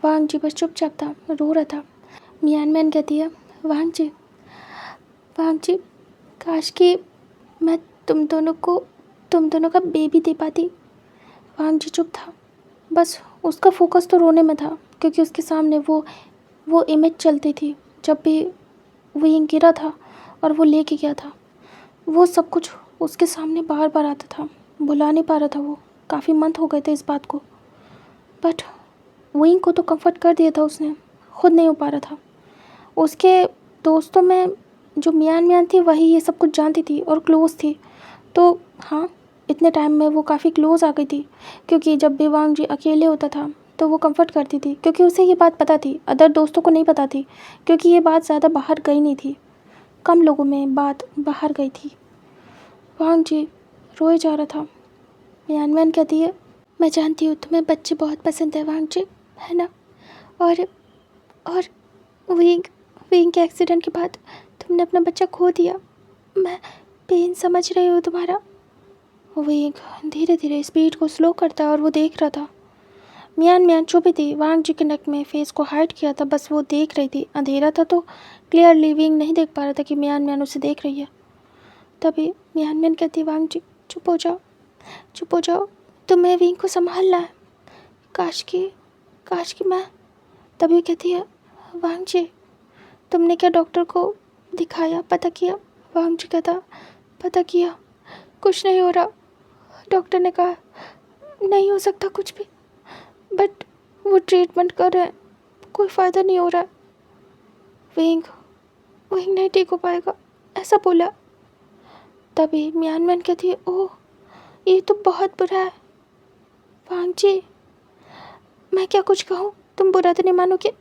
वांग जी बस चुपचाप था, रो रहा था। मियान कहती है वांग जी काश कि मैं तुम दोनों का बेबी दे पाती। वांग जी चुप था, बस उसका फोकस तो रोने में था, क्योंकि उसके सामने वो इमेज चलती थी जब भी वो यहीं गिरा था और वो लेके गया था। वो सब कुछ उसके सामने बार बार आता था, भुला नहीं पा रहा था। वो काफ़ी मंथ हो गए थे इस बात को, बट विंग को तो कंफर्ट कर दिया था उसने, खुद नहीं हो पा रहा था। उसके दोस्तों में जो मियान थी वही ये सब कुछ जानती थी और क्लोज थी, तो हाँ इतने टाइम में वो काफ़ी क्लोज आ गई थी, क्योंकि जब भी वांग जी अकेले होता था तो वो कंफर्ट करती थी, क्योंकि उसे ये बात पता थी, अदर दोस्तों को नहीं पता थी, क्योंकि ये बात ज़्यादा बाहर गई नहीं थी, कम लोगों में बात बाहर गई थी। वांग जी रोए जा रहा था। मियान कहती है मैं जानती हूँ तुम्हें बच्चे बहुत पसंद है वांग जी, है ना, और विंग विंग के एक्सीडेंट के बाद तुमने अपना बच्चा खो दिया, मैं पेन समझ रही हूँ तुम्हारा। विंग धीरे धीरे स्पीड को स्लो करता और वो देख रहा था। मियान चुप ही थी, वांग जी के नेक में फेस को हाइड किया था, बस वो देख रही थी। अंधेरा था तो क्लियरली विंग नहीं देख पा रहा था कि मियान उसे देख रही है। तभी मियान कहती वांग जी चुप हो जाओ, तुम्हें विंग को संभालना है। काश की मैं। तभी कहती है वांग जी तुमने क्या डॉक्टर को दिखाया, पता किया। वांग जी कहता पता किया, कुछ नहीं हो रहा, डॉक्टर ने कहा नहीं हो सकता कुछ भी, बट वो ट्रीटमेंट कर रहे हैं, कोई फ़ायदा नहीं हो रहा है। विंग नहीं ठीक हो पाएगा, ऐसा बोला। तभी मियान कहती है ओह ये तो बहुत बुरा है। वांग जी मैं क्या कुछ कहूँ, तुम बुरा तो नहीं मानोगे।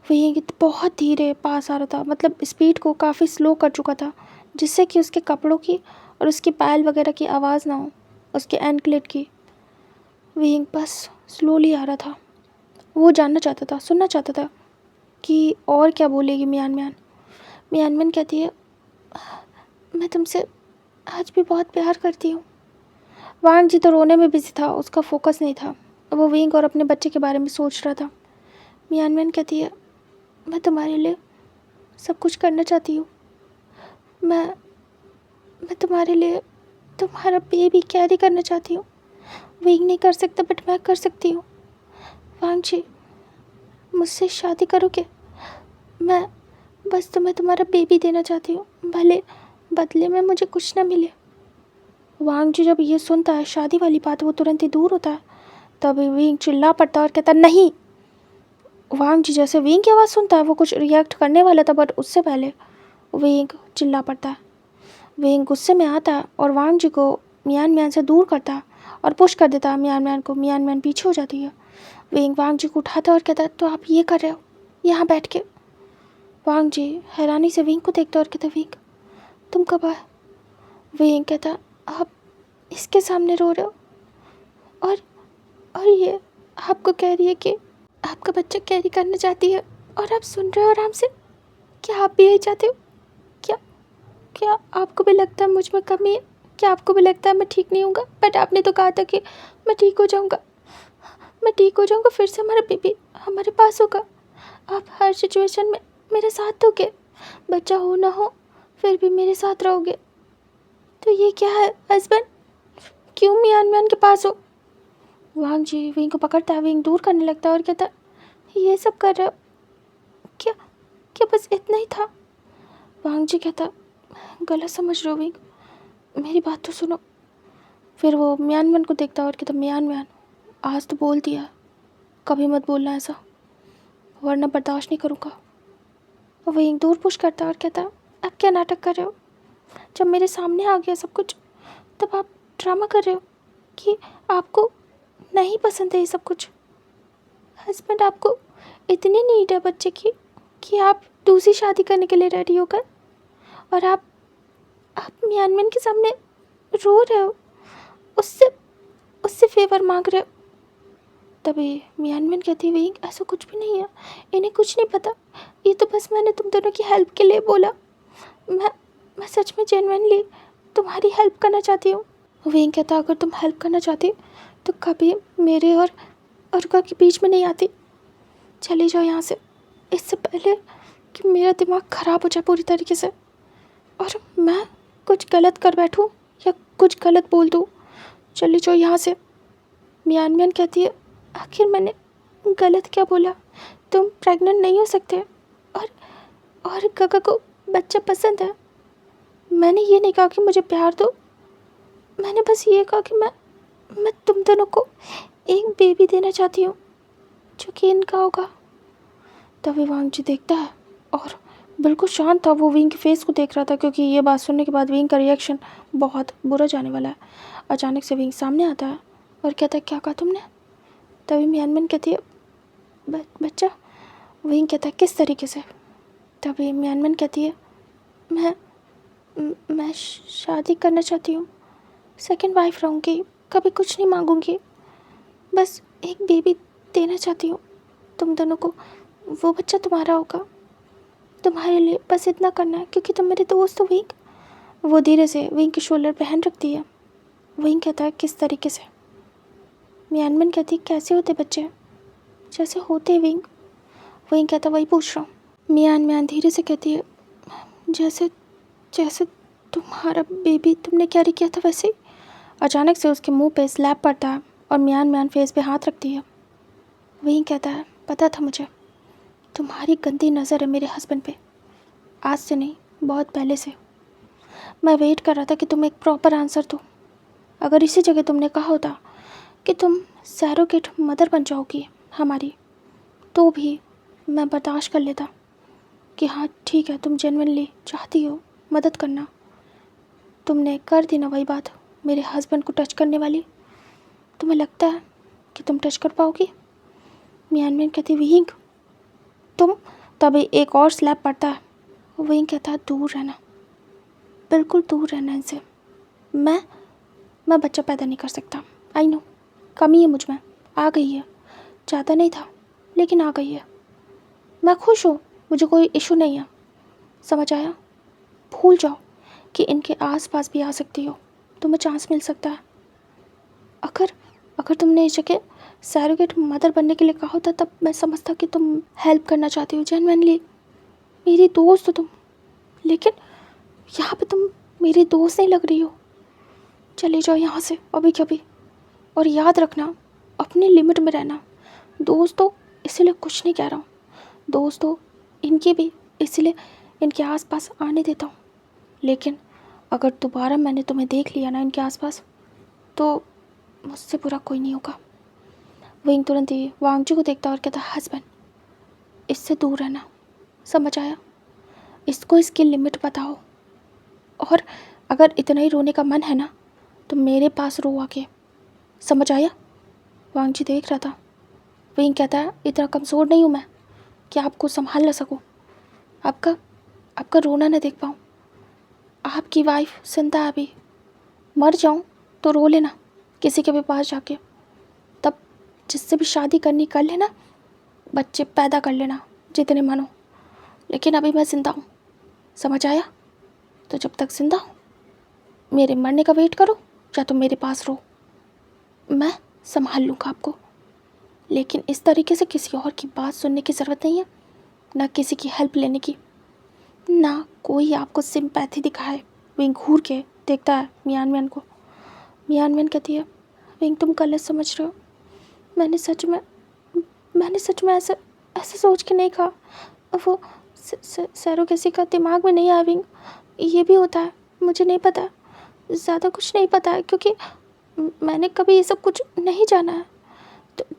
विंग बहुत धीरे पास आ रहा था, मतलब स्पीड को काफ़ी स्लो कर चुका था, जिससे कि उसके कपड़ों की और उसकी पायल वगैरह की आवाज़ ना हो, उसके एंकलेट की। विंग बस स्लोली आ रहा था, वो जानना चाहता था, सुनना चाहता था कि और क्या बोलेगी मियान कहती है मैं तुमसे आज भी बहुत प्यार करती हूँ। वांग जी तो रोने में बिजी था, उसका फोकस नहीं था, वो विंग और अपने बच्चे के बारे में सोच रहा था। मियान कहती है मैं तुम्हारे लिए सब कुछ करना चाहती हूँ, मैं तुम्हारे लिए तुम्हारा बेबी कैरी करना चाहती हूँ। विंग नहीं कर सकता बट मैं कर सकती हूँ। वांग जी मुझसे शादी करोगे, मैं बस तुम्हें तुम्हारा बेबी देना चाहती हूँ, भले बदले में मुझे कुछ ना मिले। वांग जी जब ये सुनता है शादी वाली बात, वो तुरंत ही दूर होता है। तभी विंग चिल्ला पड़ता और कहता नहीं। वांग जी जैसे विंग की आवाज़ सुनता है वो कुछ रिएक्ट करने वाला था, बट उससे पहले विंग चिल्ला पड़ता है। विंग गुस्से में आता है और वांग जी को मियान से दूर करता है और पुश कर देता है मियान को। मियान पीछे हो जाती है। विंग वांग जी को उठाता है और कहता है तो आप ये कर रहे हो यहाँ बैठ के। वांग जी हैरानी से विंग को देखता और कहता विंग तुम कब आए। विंग कहता आप इसके सामने रो रहे हो। और और ये आपको कह रही है कि आपका बच्चा कैरी करना चाहती है, और आप सुन रहे हो आराम से। क्या आप भी यही चाहते हो? क्या क्या आपको भी लगता है मुझ में कमी है? क्या आपको भी लगता है मैं ठीक नहीं हूँगा? बट आपने तो कहा था कि मैं ठीक हो जाऊँगा, मैं ठीक हो जाऊँगा, फिर से हमारा बेबी हमारे पास होगा। आप हर सिचुएशन में मेरे साथ दोगे, बच्चा हो ना हो फिर भी मेरे साथ रहोगे। तो ये क्या है हस्बैंड? क्यों मियान मियान के पास हो? वांग जी विंग को पकड़ता है, विंग दूर करने लगता है और कहता है ये सब कर रहे हो क्या? क्या बस इतना ही था? वांग जी कहता गलत समझ रहे हो विंग, मेरी बात तो सुनो। फिर वो मियान मियान को देखता है और कहता मियान मियान आज तो बोल दिया, कभी मत बोलना ऐसा, वरना बर्दाश्त नहीं करूँगा। विंग दूर पुश करता है और कहता आप क्या नाटक कर रहे हो? जब मेरे सामने आ गया सब कुछ तब आप ड्रामा कर रहे हो कि आपको नहीं पसंद है ये सब कुछ। हस्बैंड आपको इतनी नीड है बच्चे की कि आप दूसरी शादी करने के लिए रेडी होकर, और आप मियान मियान के सामने रो रहे हो, उससे उससे फेवर मांग रहे हो। तभी मियान मियान कहती है ऐसा कुछ भी नहीं है, इन्हें कुछ नहीं पता, ये तो बस मैंने तुम दोनों की हेल्प के लिए बोला। मैं सच में जेन्युइनली तुम्हारी हेल्प करना चाहती हूँ। विंग कहता अगर तुम हेल्प करना चाहती तो कभी मेरे और अर्का के बीच में नहीं आती। चले जाओ यहाँ से, इससे पहले कि मेरा दिमाग ख़राब हो जाए पूरी तरीके से और मैं कुछ गलत कर बैठूँ या कुछ गलत बोल दूँ। चले जाओ यहाँ से। मियान मियान कहती है आखिर मैंने गलत क्या बोला? तुम प्रेग्नेंट नहीं हो सकते, और काका को बच्चा पसंद है। मैंने ये नहीं कहा कि मुझे प्यार दो, मैंने बस ये कहा कि मैं तुम दोनों को एक बेबी देना चाहती हूँ जो कि इनका होगा। तभी वांग जी देखता है और बिल्कुल शांत था, वो विंग के फेस को देख रहा था क्योंकि ये बात सुनने के बाद विंग का रिएक्शन बहुत बुरा जाने वाला है। अचानक से विंग सामने आता है और कहता है क्या कहा तुमने? तभी मियानमिन कहती है बच्चा। विंग कहता है किस तरीके से? तभी मियानमिन कहती है मैं शादी करना चाहती हूँ, सेकंड वाइफ रहूँगी, कभी कुछ नहीं मांगूंगी, बस एक बेबी देना चाहती हूँ तुम दोनों को, वो बच्चा तुम्हारा होगा, तुम्हारे लिए बस इतना करना है क्योंकि तुम मेरे दोस्त हो विंग। वो धीरे से विंग के शोल्डर पे हैंड रखती है। विंग कहता है किस तरीके से? मियानमिन कहती है कैसे होते बच्चे? जैसे होते विंग। विंग कहता वही पूछ रहा हूँ। मियान धीरे से कहती है जैसे जैसे तुम्हारा बेबी तुमने कैरी किया था वैसे ही। अचानक से उसके मुंह पे स्लैप पड़ता है और मियान फेस पे हाथ रखती है। वहीं कहता है पता था मुझे, तुम्हारी गंदी नज़र है मेरे हस्बैंड पे, आज से नहीं बहुत पहले से। मैं वेट कर रहा था कि तुम एक प्रॉपर आंसर दो। अगर इसी जगह तुमने कहा होता कि तुम सैरोगेट मदर बन जाओगी हमारी, तो भी मैं बर्दाश्त कर लेता कि हाँ ठीक है तुम जेन्युइनली चाहती हो मदद करना। तुमने कर दी ना वही बात मेरे हस्बैंड को टच करने वाली। तुम्हें लगता है कि तुम टच कर पाओगी? मियानमिन कहती विंग तुम। तभी एक और स्लैप पड़ता है। विंग कहता है दूर रहना, बिल्कुल दूर रहना इनसे। मैं बच्चा पैदा नहीं कर सकता, आई नो कमी है मुझ में, आ गई है, ज़्यादा नहीं था लेकिन आ गई है। मैं खुश हूँ, मुझे कोई इशू नहीं है, समझ आया? भूल जाओ कि इनके आसपास भी आ सकती हो, तुम्हें चांस मिल सकता है। अगर तुमने इस जगह सैरोगेट मदर बनने के लिए कहा होता तब मैं समझता कि तुम हेल्प करना चाहती हो जेन्युइनली, मेरी दोस्त हो तुम, लेकिन यहाँ पे तुम मेरी दोस्त नहीं लग रही हो। चले जाओ यहाँ से अभी कभी, और याद रखना अपनी लिमिट में रहना। दोस्तों इसीलिए कुछ नहीं कह रहा हूँ, दोस्तों इनकी भी इसीलिए इनके आसपास आने देता हूँ, लेकिन अगर दोबारा मैंने तुम्हें देख लिया ना इनके आसपास तो मुझसे बुरा कोई नहीं होगा। विंग तुरंत ही वांगजू को देखता और कहता हस्बैंड इससे दूर रहना, समझ आया? इसको इसकी लिमिट बताओ, और अगर इतना ही रोने का मन है ना तो मेरे पास रो आके, समझ आया? वांगजी देख रहा था। विंग कहता है इतना कमज़ोर नहीं हूँ मैं कि आपको संभाल ना सकूँ, आपका रोना न देख पाऊँ। आपकी वाइफ जिंदा है अभी, मर जाऊँ तो रो लेना किसी के भी पास जाके, जिससे भी शादी करनी कर लेना, बच्चे पैदा कर लेना जितने मन हो, लेकिन अभी मैं ज़िंदा हूँ, समझ आया? तो जब तक ज़िंदा हूँ मेरे मरने का वेट करो या तो मेरे पास रहो, मैं संभाल लूँगा आपको। लेकिन इस तरीके से किसी और की बात सुनने की ज़रूरत नहीं है, ना किसी की हेल्प लेने की, ना कोई आपको सिंपैथी दिखाए। विंग घूर के देखता है मियान मियान को। मियान मियान कहती है, विंग तुम गलत समझ रहे हो, मैंने सच में ऐसा ऐसा सोच के नहीं कहा। वो सरोगेसी का दिमाग में नहीं आया विंग, ये भी होता है, मुझे नहीं पता, ज़्यादा कुछ नहीं पता है, क्योंकि मैंने कभी ये सब कुछ नहीं जाना है।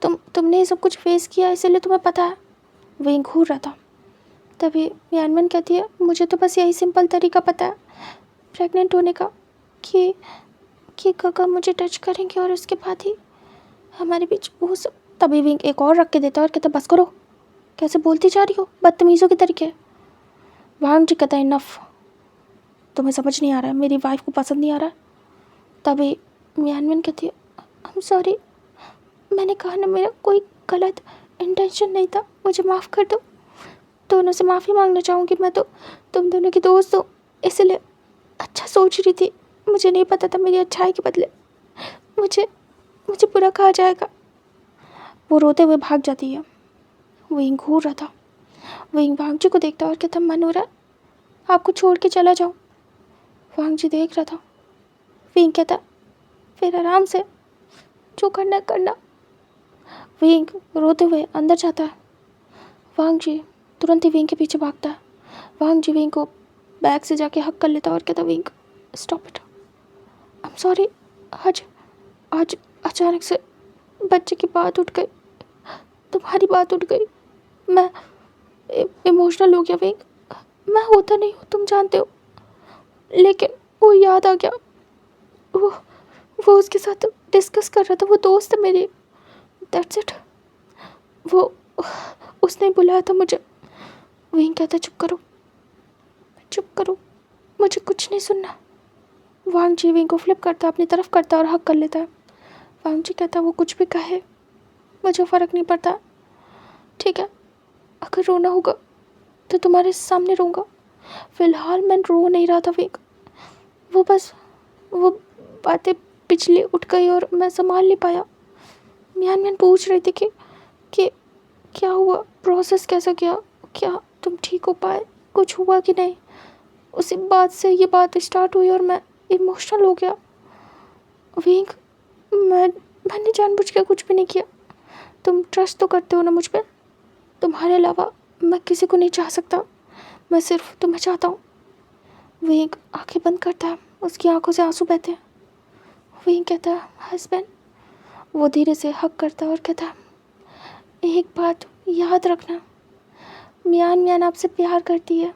तुमने ये सब कुछ फेस किया इसलिए तुम्हें पता है। विंग घूर रहा था। तभी मियानमन कहती है, मुझे तो बस यही सिंपल तरीका पता है प्रेग्नेंट होने का, कि काका मुझे टच करेंगे और उसके बाद ही हमारे बीच वो सब। तभी विंग एक और रख के देता है और कहता, बस करो, कैसे बोलती जा रही हो बदतमीज़ों के तरीके। वांग जी कहता है, इनफ, तुम्हें समझ नहीं आ रहा है, मेरी वाइफ को पसंद नहीं आ रहा है। तभी मियानमन कहती है, आई एम सॉरी, मैंने कहा ना, मेरा कोई गलत इंटेंशन नहीं था, मुझे माफ़ कर दो। दोनों से माफ़ी मांगना चाहूँगी मैं, तो तुम दोनों की दोस्त हो इसलिए अच्छा सोच रही थी, मुझे नहीं पता था मेरी अच्छाई के बदले मुझे मुझे बुरा कहा जाएगा। वो रोते हुए भाग जाती है। विंग घूर रहा था। विंग वांग जी को देखता और कहता, मन हो रहा है आपको छोड़ के चला जाऊँ। वांग जी देख रहा था। विंग कहता, फिर आराम से जो करना है करना। विंग रोते हुए अंदर जाता है। वांग जी तुरंत ही विंग के पीछे भागता है। वांग जी विंग को बैग से जाके हक कर लेता और कहता, wing stop it, I am sorry, आज आज अचानक से बच्चे की बात उठ गई, तुम्हारी बात उठ गई, मैं इमोशनल हो गया विंग, मैं होता नहीं हूँ तुम जानते हो, लेकिन वो याद आ गया, वो वो उसके साथ डिस्कस कर रहा था, वो दोस्त है मेरी, दैट्स इट, वो उसने बुलाया था मुझे। विंग कहता, चुप करो, मुझे कुछ नहीं सुनना। वांग जी विंग को फ्लिप करता, अपनी तरफ करता और हक कर लेता है। वांग जी कहता, वो कुछ भी कहे मुझे फ़र्क नहीं पड़ता, ठीक है, अगर रोना होगा तो तुम्हारे सामने रोऊंगा, फ़िलहाल मैं रो नहीं रहा था विंग, वो बातें पिछली उठ गई और मैं संभाल नहीं पाया। मियान मियान पूछ रही थी कि क्या हुआ, प्रोसेस कैसा गया, क्या तुम ठीक हो पाए, कुछ हुआ कि नहीं। उसी बात से ये बात स्टार्ट हुई और मैं इमोशनल हो गया। विंग मैंने जानबूझ के कुछ भी नहीं किया, तुम ट्रस्ट तो करते हो ना मुझ पर, तुम्हारे अलावा मैं किसी को नहीं चाह सकता, मैं सिर्फ तुम्हें चाहता हूँ। विंग आंखें बंद करता है, उसकी आंखों से आंसू बहते हैं। विंग कहता है, हस्बैंड। वो धीरे से हक करता है और कहता है, एक बात याद रखना, मियान मियान आपसे प्यार करती है,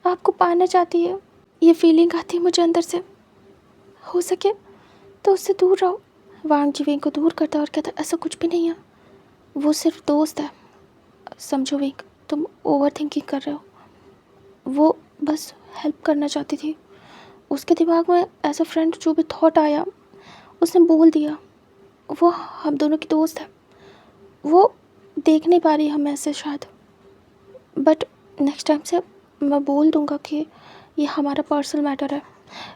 आपको पाना चाहती है, ये फीलिंग आती है मुझे अंदर से, हो सके तो उससे दूर रहो। वांग जी विंग को दूर करता और कहता, ऐसा कुछ भी नहीं है, वो सिर्फ दोस्त है, समझो विंग, तुम ओवर थिंकिंग कर रहे हो, वो बस हेल्प करना चाहती थी, उसके दिमाग में एज अ फ्रेंड जो भी थॉट आया उसने बोल दिया, वो हम दोनों की दोस्त है, वो देख नहीं पा रही हम ऐसे शायद, बट नेक्स्ट टाइम से मैं बोल दूँगा कि ये हमारा पर्सनल मैटर है,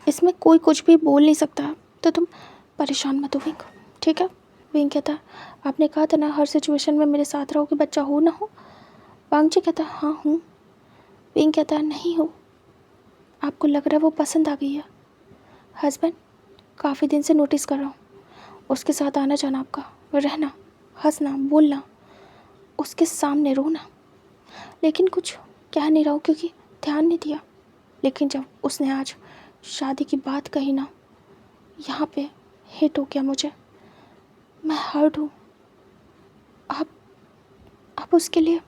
इसमें कोई कुछ भी बोल नहीं सकता, तो तुम परेशान मत हो विंग, ठीक है। विंग कहता, आपने कहा था ना हर सिचुएशन में मेरे साथ रहो कि बच्चा हो ना हो। वांग जी कहता, हाँ हूँ। विंग कहता, नहीं हो, आपको लग रहा है वो पसंद आ गई है। हस्बैंड, काफ़ी दिन से नोटिस कर रहा हूँ, उसके साथ आना जाना आपका, रहना, हंसना, बोलना, उसके सामने रोना, लेकिन कुछ कह नहीं रहा हूँ क्योंकि ध्यान नहीं दिया, लेकिन जब उसने आज शादी की बात कही ना, यहाँ पे हिट हो गया मुझे, मैं हर्ट हूँ। आप उसके लिए।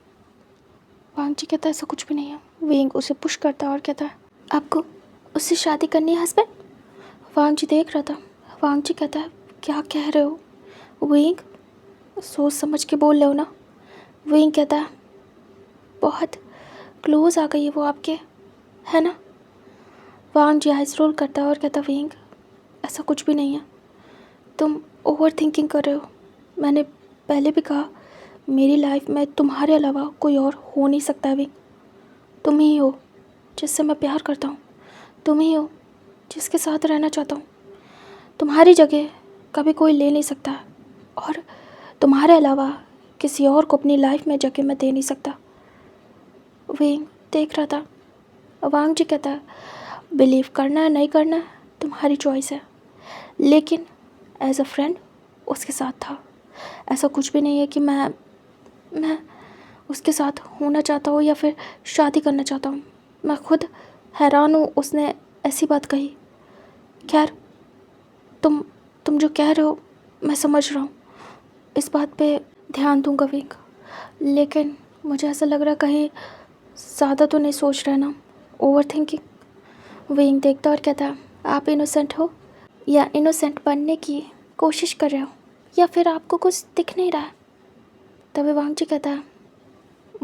वांग जी कहता, ऐसा कुछ भी नहीं है। विंग उसे पुश करता और कहता है, आपको उससे शादी करनी है हस्बैंड। वांग जी देख रहा था। वांग जी कहता है, क्या कह रहे हो विंग, सोच समझ के बोल रहे हो ना। विंग कहता है, बहुत क्लोज आ गई है वो आपके, है ना। वांग जी आइस रोल करता है और कहता, विंग ऐसा कुछ भी नहीं है, तुम ओवर थिंकिंग कर रहे हो, मैंने पहले भी कहा, मेरी लाइफ में तुम्हारे अलावा कोई और हो नहीं सकता भी। तुम ही हो जिससे मैं प्यार करता हूँ, तुम ही हो जिसके साथ रहना चाहता हूँ। तुम्हारी जगह कभी कोई ले नहीं सकता और तुम्हारे अलावा किसी और को अपनी लाइफ में जगह मैं दे नहीं सकता। विंग देख रहा था। वांग जी कहता है, बिलीव करना है नहीं करना है तुम्हारी चॉइस है, लेकिन एज अ फ्रेंड उसके साथ था। ऐसा कुछ भी नहीं है कि मैं उसके साथ होना चाहता हूँ या फिर शादी करना चाहता हूँ। मैं खुद हैरान हूँ उसने ऐसी बात कही। खैर, तुम जो कह रहे हो मैं समझ रहा हूँ, इस बात पे ध्यान दूंगा विंग। लेकिन मुझे ऐसा लग रहा है कहीं ज़्यादा तो नहीं सोच रहे ना, ओवर थिंकिंग। विंग देखता और कहता है, आप इनोसेंट हो या इनोसेंट बनने की कोशिश कर रहे हो, या फिर आपको कुछ दिख नहीं रहा है? तभी वांग जी कहता है,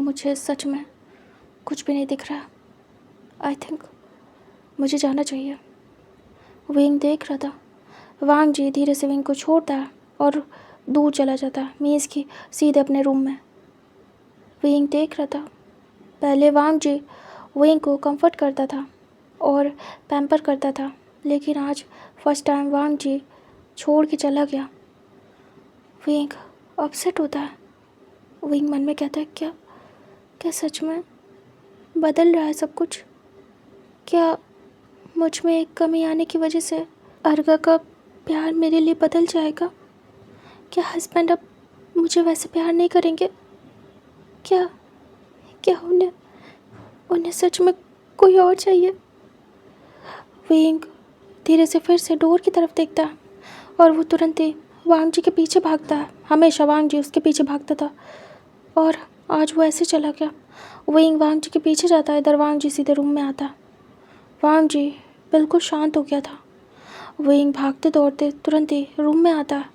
मुझे सच में कुछ भी नहीं दिख रहा है। आई थिंक मुझे जाना चाहिए। विंग देख रहा था। वांग जी धीरे से विंग को छोड़ता है और दूर चला जाता है मेज़ की सीधे अपने रूम में। विंग देख रहा था। पहले वांग जी विंग को कंफर्ट करता था और पैम्पर करता था, लेकिन आज फर्स्ट टाइम वांग जी छोड़ के चला गया। विंग अपसेट होता है। विंग मन में कहता है, क्या क्या सच में बदल रहा है सब कुछ? क्या मुझ में एक कमी आने की वजह से अर्गा का प्यार मेरे लिए बदल जाएगा? क्या हस्बैंड अब मुझे वैसे प्यार नहीं करेंगे? क्या क्या उन्हें सच में कोई और चाहिए? विंग धीरे से फिर से डोर की तरफ देखता है और वो तुरंत ही वांग जी के पीछे भागता है। हमेशा वांग जी उसके पीछे भागता था और आज वो ऐसे चला गया। विंग वांग जी के पीछे जाता है। इधर वांग जी सीधे रूम में आता है। वांग जी बिल्कुल शांत हो गया था। विंग भागते दौड़ते तुरंत ही रूम में आता है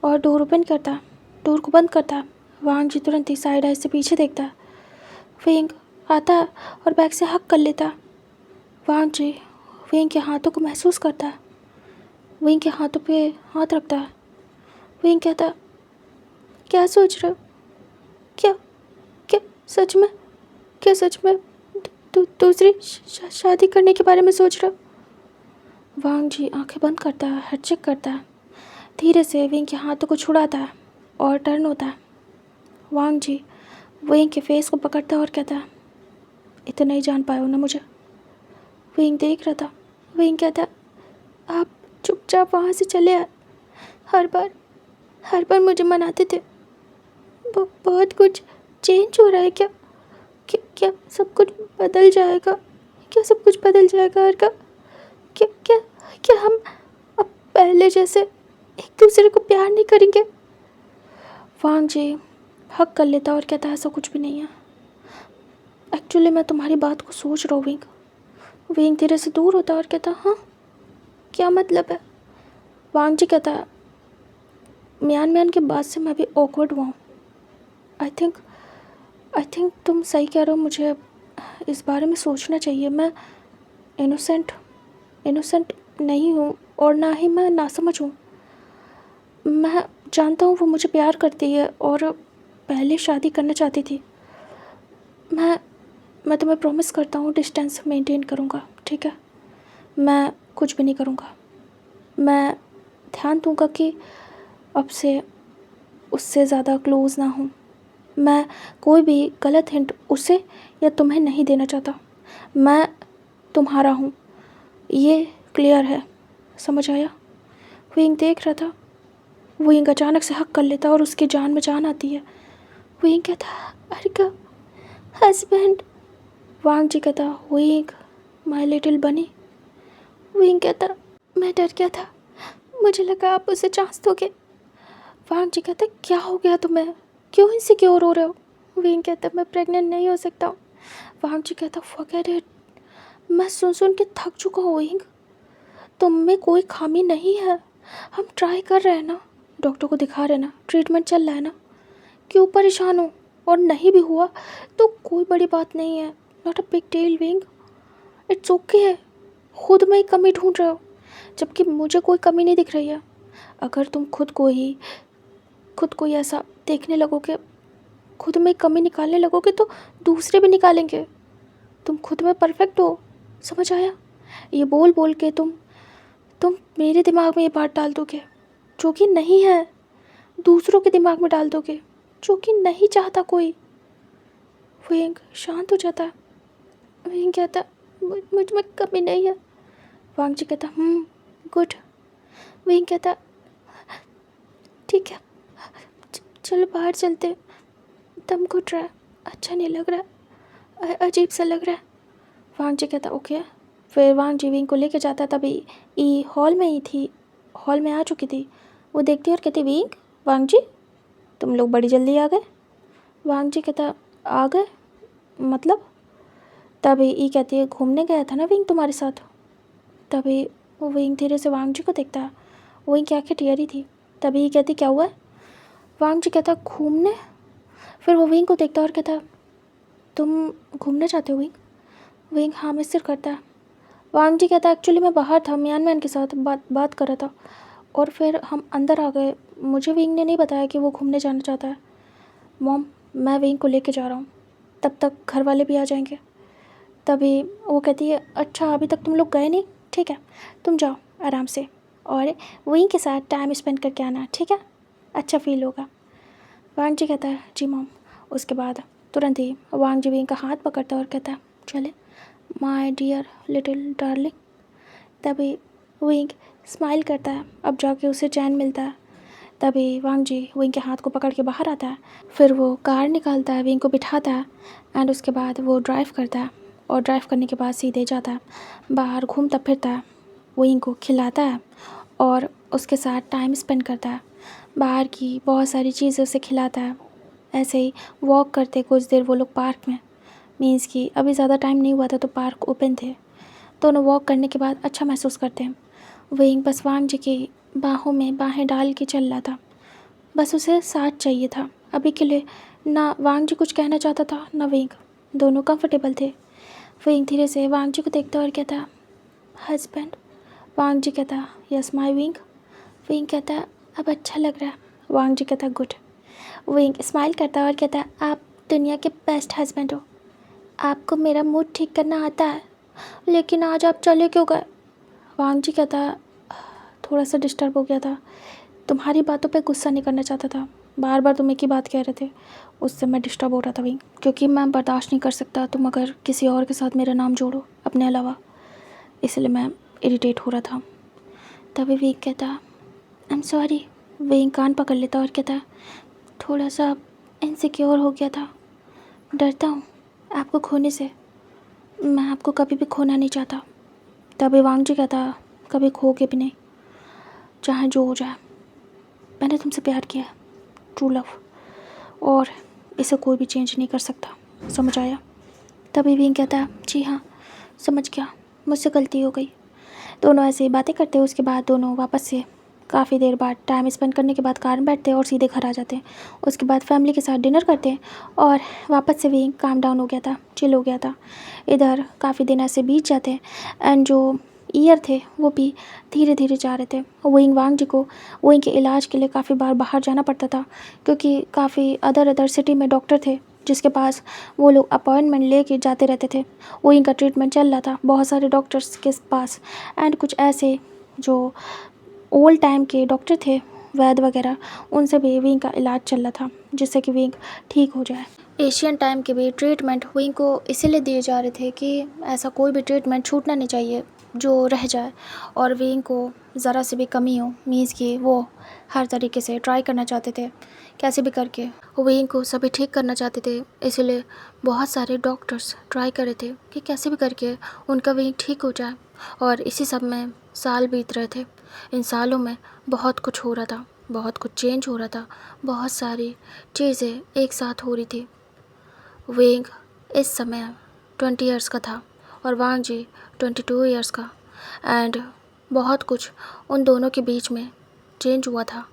और डोर ओपन करता है, डोर को बंद करता है। वांग जी तुरंत ही साइड आई से पीछे देखता है। विंग आता है और बैग से हक कर लेता है। वांग जी विंग के हाथों को महसूस करता है, विंग के हाथों पे हाथ रखता है। विंग कहता है, क्या सोच रहे हो? क्या क्या सच में क्या सच में दूसरी शादी करने के बारे में सोच रहे हो? वांग जी आंखें बंद करता है, हेड चेक करता है, धीरे से विंग के हाथों को छुड़ाता है और टर्न होता है। वांग जी विंग के फेस को पकड़ता है और कहता है, इतना ही जान पाए हो ना मुझे? विंग देख रहा था। विंग कहता है, आप चुपचाप वहाँ से चले आए। हर बार मुझे मनाते थे। बहुत कुछ चेंज हो रहा है क्या? क्या सब कुछ बदल जाएगा? क्या सब कुछ बदल जाएगा अर्का? क्या क्या क्या हम अब पहले जैसे एक दूसरे को प्यार नहीं करेंगे? वांग जी हक कर लेता और कहता, ऐसा कुछ भी नहीं है। एक्चुअली मैं तुम्हारी बात को सोच रहा हूँ विंग। विंग धीरे से दूर होता और कहता, हाँ क्या मतलब है? वांग जी कहता, म्यान के बाद से मैं भी ऑकवर्ड हुआ हूँ। आई थिंक तुम सही कह रहे हो, मुझे इस बारे में सोचना चाहिए। मैं इनोसेंट नहीं हूँ और ना ही मैं नासमझ हूँ। मैं जानता हूँ वो मुझे प्यार करती है और पहले शादी करना चाहती थी। मैं तुम्हें प्रॉमिस करता हूँ डिस्टेंस मेंटेन करूँगा, ठीक है? मैं कुछ भी नहीं करूँगा। मैं ध्यान दूँगा कि अब से उससे ज़्यादा क्लोज़ ना हूँ। मैं कोई भी गलत हिंट उसे या तुम्हें नहीं देना चाहता। मैं तुम्हारा हूँ, ये क्लियर है, समझ आया? विंग देख रहा था। विंग अचानक से हक कर लेता और उसकी जान में जान आती है। विंग कहता, अर्का हस्बैंड। वांग जी कहता, विंग माय लिटिल बनी। विंग कहता, मैं डर गया था, मुझे लगा आप उसे चांस दोगे। वांग जी कहता, क्या हो गया तुम्हें? क्यों इनसिक्योर हो रहे हो? विंग कहता, मैं प्रेग्नेंट नहीं हो सकता हूँ। वांग जी कहता, फॉरगेट इट। मैं सुन के थक चुका हूँ विंग। तुम में कोई खामी नहीं है। हम ट्राई कर रहे हैं ना, डॉक्टर को दिखा रहे ना, ट्रीटमेंट चल रहा है ना। क्यों परेशान हो? और नहीं भी हुआ तो कोई बड़ी बात नहीं है। Not a big deal wing, it's okay. खुद में ही कमी ढूंढ रहे हो, जबकि मुझे कोई कमी नहीं दिख रही है। अगर तुम खुद को ऐसा देखने लगोगे, खुद में कमी निकालने लगोगे तो दूसरे भी निकालेंगे। तुम खुद में परफेक्ट हो, समझ आया? ये बोल बोल के तुम मेरे दिमाग में ये बात डाल दोगे जो कि नहीं है, दूसरों के दिमाग में डाल दोगे जो कि नहीं चाहता कोई। विंग शांत हो जाता है। विंग कहता मुझ में कमी नहीं है। वांग जी कहता गुड। विंग कहता ठीक है, चलो बाहर चलते, दम घुट रहा है, अच्छा नहीं लग रहा है, अजीब सा लग रहा है। वांग जी कहता ओके। फिर वांग जी विंग को लेके जाता, तभी ई हॉल में ही थी, हॉल में आ चुकी थी। वो देखती और कहती विंग, वांग जी तुम लोग बड़ी जल्दी आ गए। वांग जी कहता आ गए मतलब? तभी ई कहती है घूमने गया था ना विंग तुम्हारे साथ। तभी वो विंग धीरे से वांग जी को देखता है, विंग की आँखें टियरी थी। तभी ई कहती क्या हुआ है? वांग जी कहता घूमने। फिर वो विंग को देखता और कहता तुम घूमने जाते हो विंग? विंग हाँ में सिर करता है। वांग जी कहता एक्चुअली मैं बाहर था, मियान मैन के साथ बात कर रहा था और फिर हम अंदर आ गए। मुझे विंग ने नहीं बताया कि वो घूमने जाना चाहता है। मॉम मैं विंग को लेके जा रहा हूँ, तब तक घर वाले भी आ जाएंगे। तभी वो कहती है अच्छा अभी तक तुम लोग गए नहीं, ठीक है तुम जाओ आराम से और विंग के साथ टाइम स्पेंड करके आना, ठीक है, अच्छा फील होगा। वांग जी कहता है जी मॉम। उसके बाद तुरंत ही वांग जी विंग का हाथ पकड़ता है और कहता है चले माय डियर लिटिल डार्लिंग। तभी विंग स्माइल करता है, अब जाके उसे चैन मिलता है। तभी वांग जी विंग के हाथ को पकड़ के बाहर आता है। फिर वो कार निकालता है, विंग को बिठाता है एंड उसके बाद वो ड्राइव करता है और ड्राइव करने के बाद सीधे जाता है बाहर, घूमता फिरता है, विंग को खिलाता है और उसके साथ टाइम स्पेंड करता है। बाहर की बहुत सारी चीज़ें उसे खिलाता है। ऐसे ही वॉक करते कुछ देर वो लोग पार्क में, मीन्स कि अभी ज़्यादा टाइम नहीं हुआ था तो पार्क ओपन थे। दोनों वॉक करने के बाद अच्छा महसूस करते हैं। विंग बस वांग जी की बाहों में बाहें डाल के चल रहा था, बस उसे साथ चाहिए था अभी के लिए। ना वांग जी कुछ कहना चाहता था ना विंग, दोनों कंफर्टेबल थे। विंग धीरे से वांग जी को देखता और कहता हस्बैंड। वांग जी कहता यस माय विंग। विंग कहता अब अच्छा लग रहा है। वांग जी कहता गुड। विंग स्माइल करता और कहता आप दुनिया के बेस्ट हस्बैंड हो, आपको मेरा मूड ठीक करना आता है, लेकिन आज आप चले क्यों गए? वांग जी कहता थोड़ा सा डिस्टर्ब हो गया था, तुम्हारी बातों पे गुस्सा नहीं करना चाहता था, बार बार तुम एक ही बात कह रहे थे, उससे मैं डिस्टर्ब हो रहा था विंग, क्योंकि मैं बर्दाश्त नहीं कर सकता तुम अगर किसी और के साथ मेरा नाम जोड़ो अपने अलावा, इसलिए मैं इरिटेट हो रहा था। तभी विंग कहता आई एम सॉरी। विंग कान पकड़ लेता और कहता थोड़ा सा इनसिक्योर हो गया था, डरता हूँ आपको खोने से, मैं आपको कभी भी खोना नहीं चाहता। तभी वांग जी कहता कभी खोगे भी नहीं, चाहे जो हो जाए, मैंने तुमसे प्यार किया, ट्रू लव, और इसे कोई भी चेंज नहीं कर सकता, समझ आया? तभी विंग कहता जी हाँ समझ गया, मुझसे गलती हो गई। दोनों ऐसे बातें करते हैं। उसके बाद दोनों वापस से काफ़ी देर बाद टाइम स्पेंड करने के बाद कार में बैठते हैं और सीधे घर आ जाते हैं। उसके बाद फैमिली के साथ डिनर करते हैं और वापस से विंग काम डाउन हो गया था, चिल हो गया था। इधर काफ़ी दिन ऐसे बीत जाते हैं एंड जो ईयर थे वो भी धीरे धीरे जा रहे थे। विंग वांग जी को विंग के इलाज के लिए काफ़ी बार बाहर जाना पड़ता था, क्योंकि काफ़ी अदर सिटी में डॉक्टर थे जिसके पास वो लोग अपॉइंटमेंट लेके जाते रहते थे। विंग का ट्रीटमेंट चल रहा था बहुत सारे डॉक्टर्स के पास एंड कुछ ऐसे जो ओल्ड टाइम के डॉक्टर थे, वैद्य वगैरह, उनसे भी विंग का इलाज चल रहा था जिससे कि विंग ठीक हो जाए। एशियन टाइम के भी ट्रीटमेंट विंग को इसीलिए दिए जा रहे थे कि ऐसा कोई भी ट्रीटमेंट छूटना नहीं चाहिए जो रह जाए, और विंग को ज़रा से भी कमी हो, मीन्स कि वो हर तरीके से ट्राई करना चाहते थे, कैसे भी करके विंग को सभी ठीक करना चाहते थे। इसलिए बहुत सारे डॉक्टर्स ट्राई कर रहे थे कि कैसे भी करके उनका विंग ठीक हो जाए, और इसी सब में साल बीत रहे थे। इन सालों में बहुत कुछ हो रहा था, बहुत कुछ चेंज हो रहा था, बहुत सारी चीज़ें एक साथ हो रही थी। विंग इस समय 20 ईयर्स का था और वांग जी 22 ईयर्स का, एंड बहुत कुछ उन दोनों के बीच में चेंज हुआ था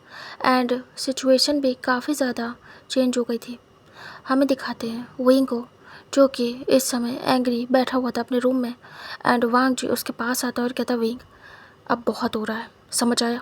एंड सिचुएशन भी काफ़ी ज़्यादा चेंज हो गई थी। हमें दिखाते हैं विंग को जो कि इस समय एंग्री बैठा हुआ था अपने रूम में, एंड वांग जी उसके पास आता और कहता विंग अब बहुत हो रहा है, समझ आया?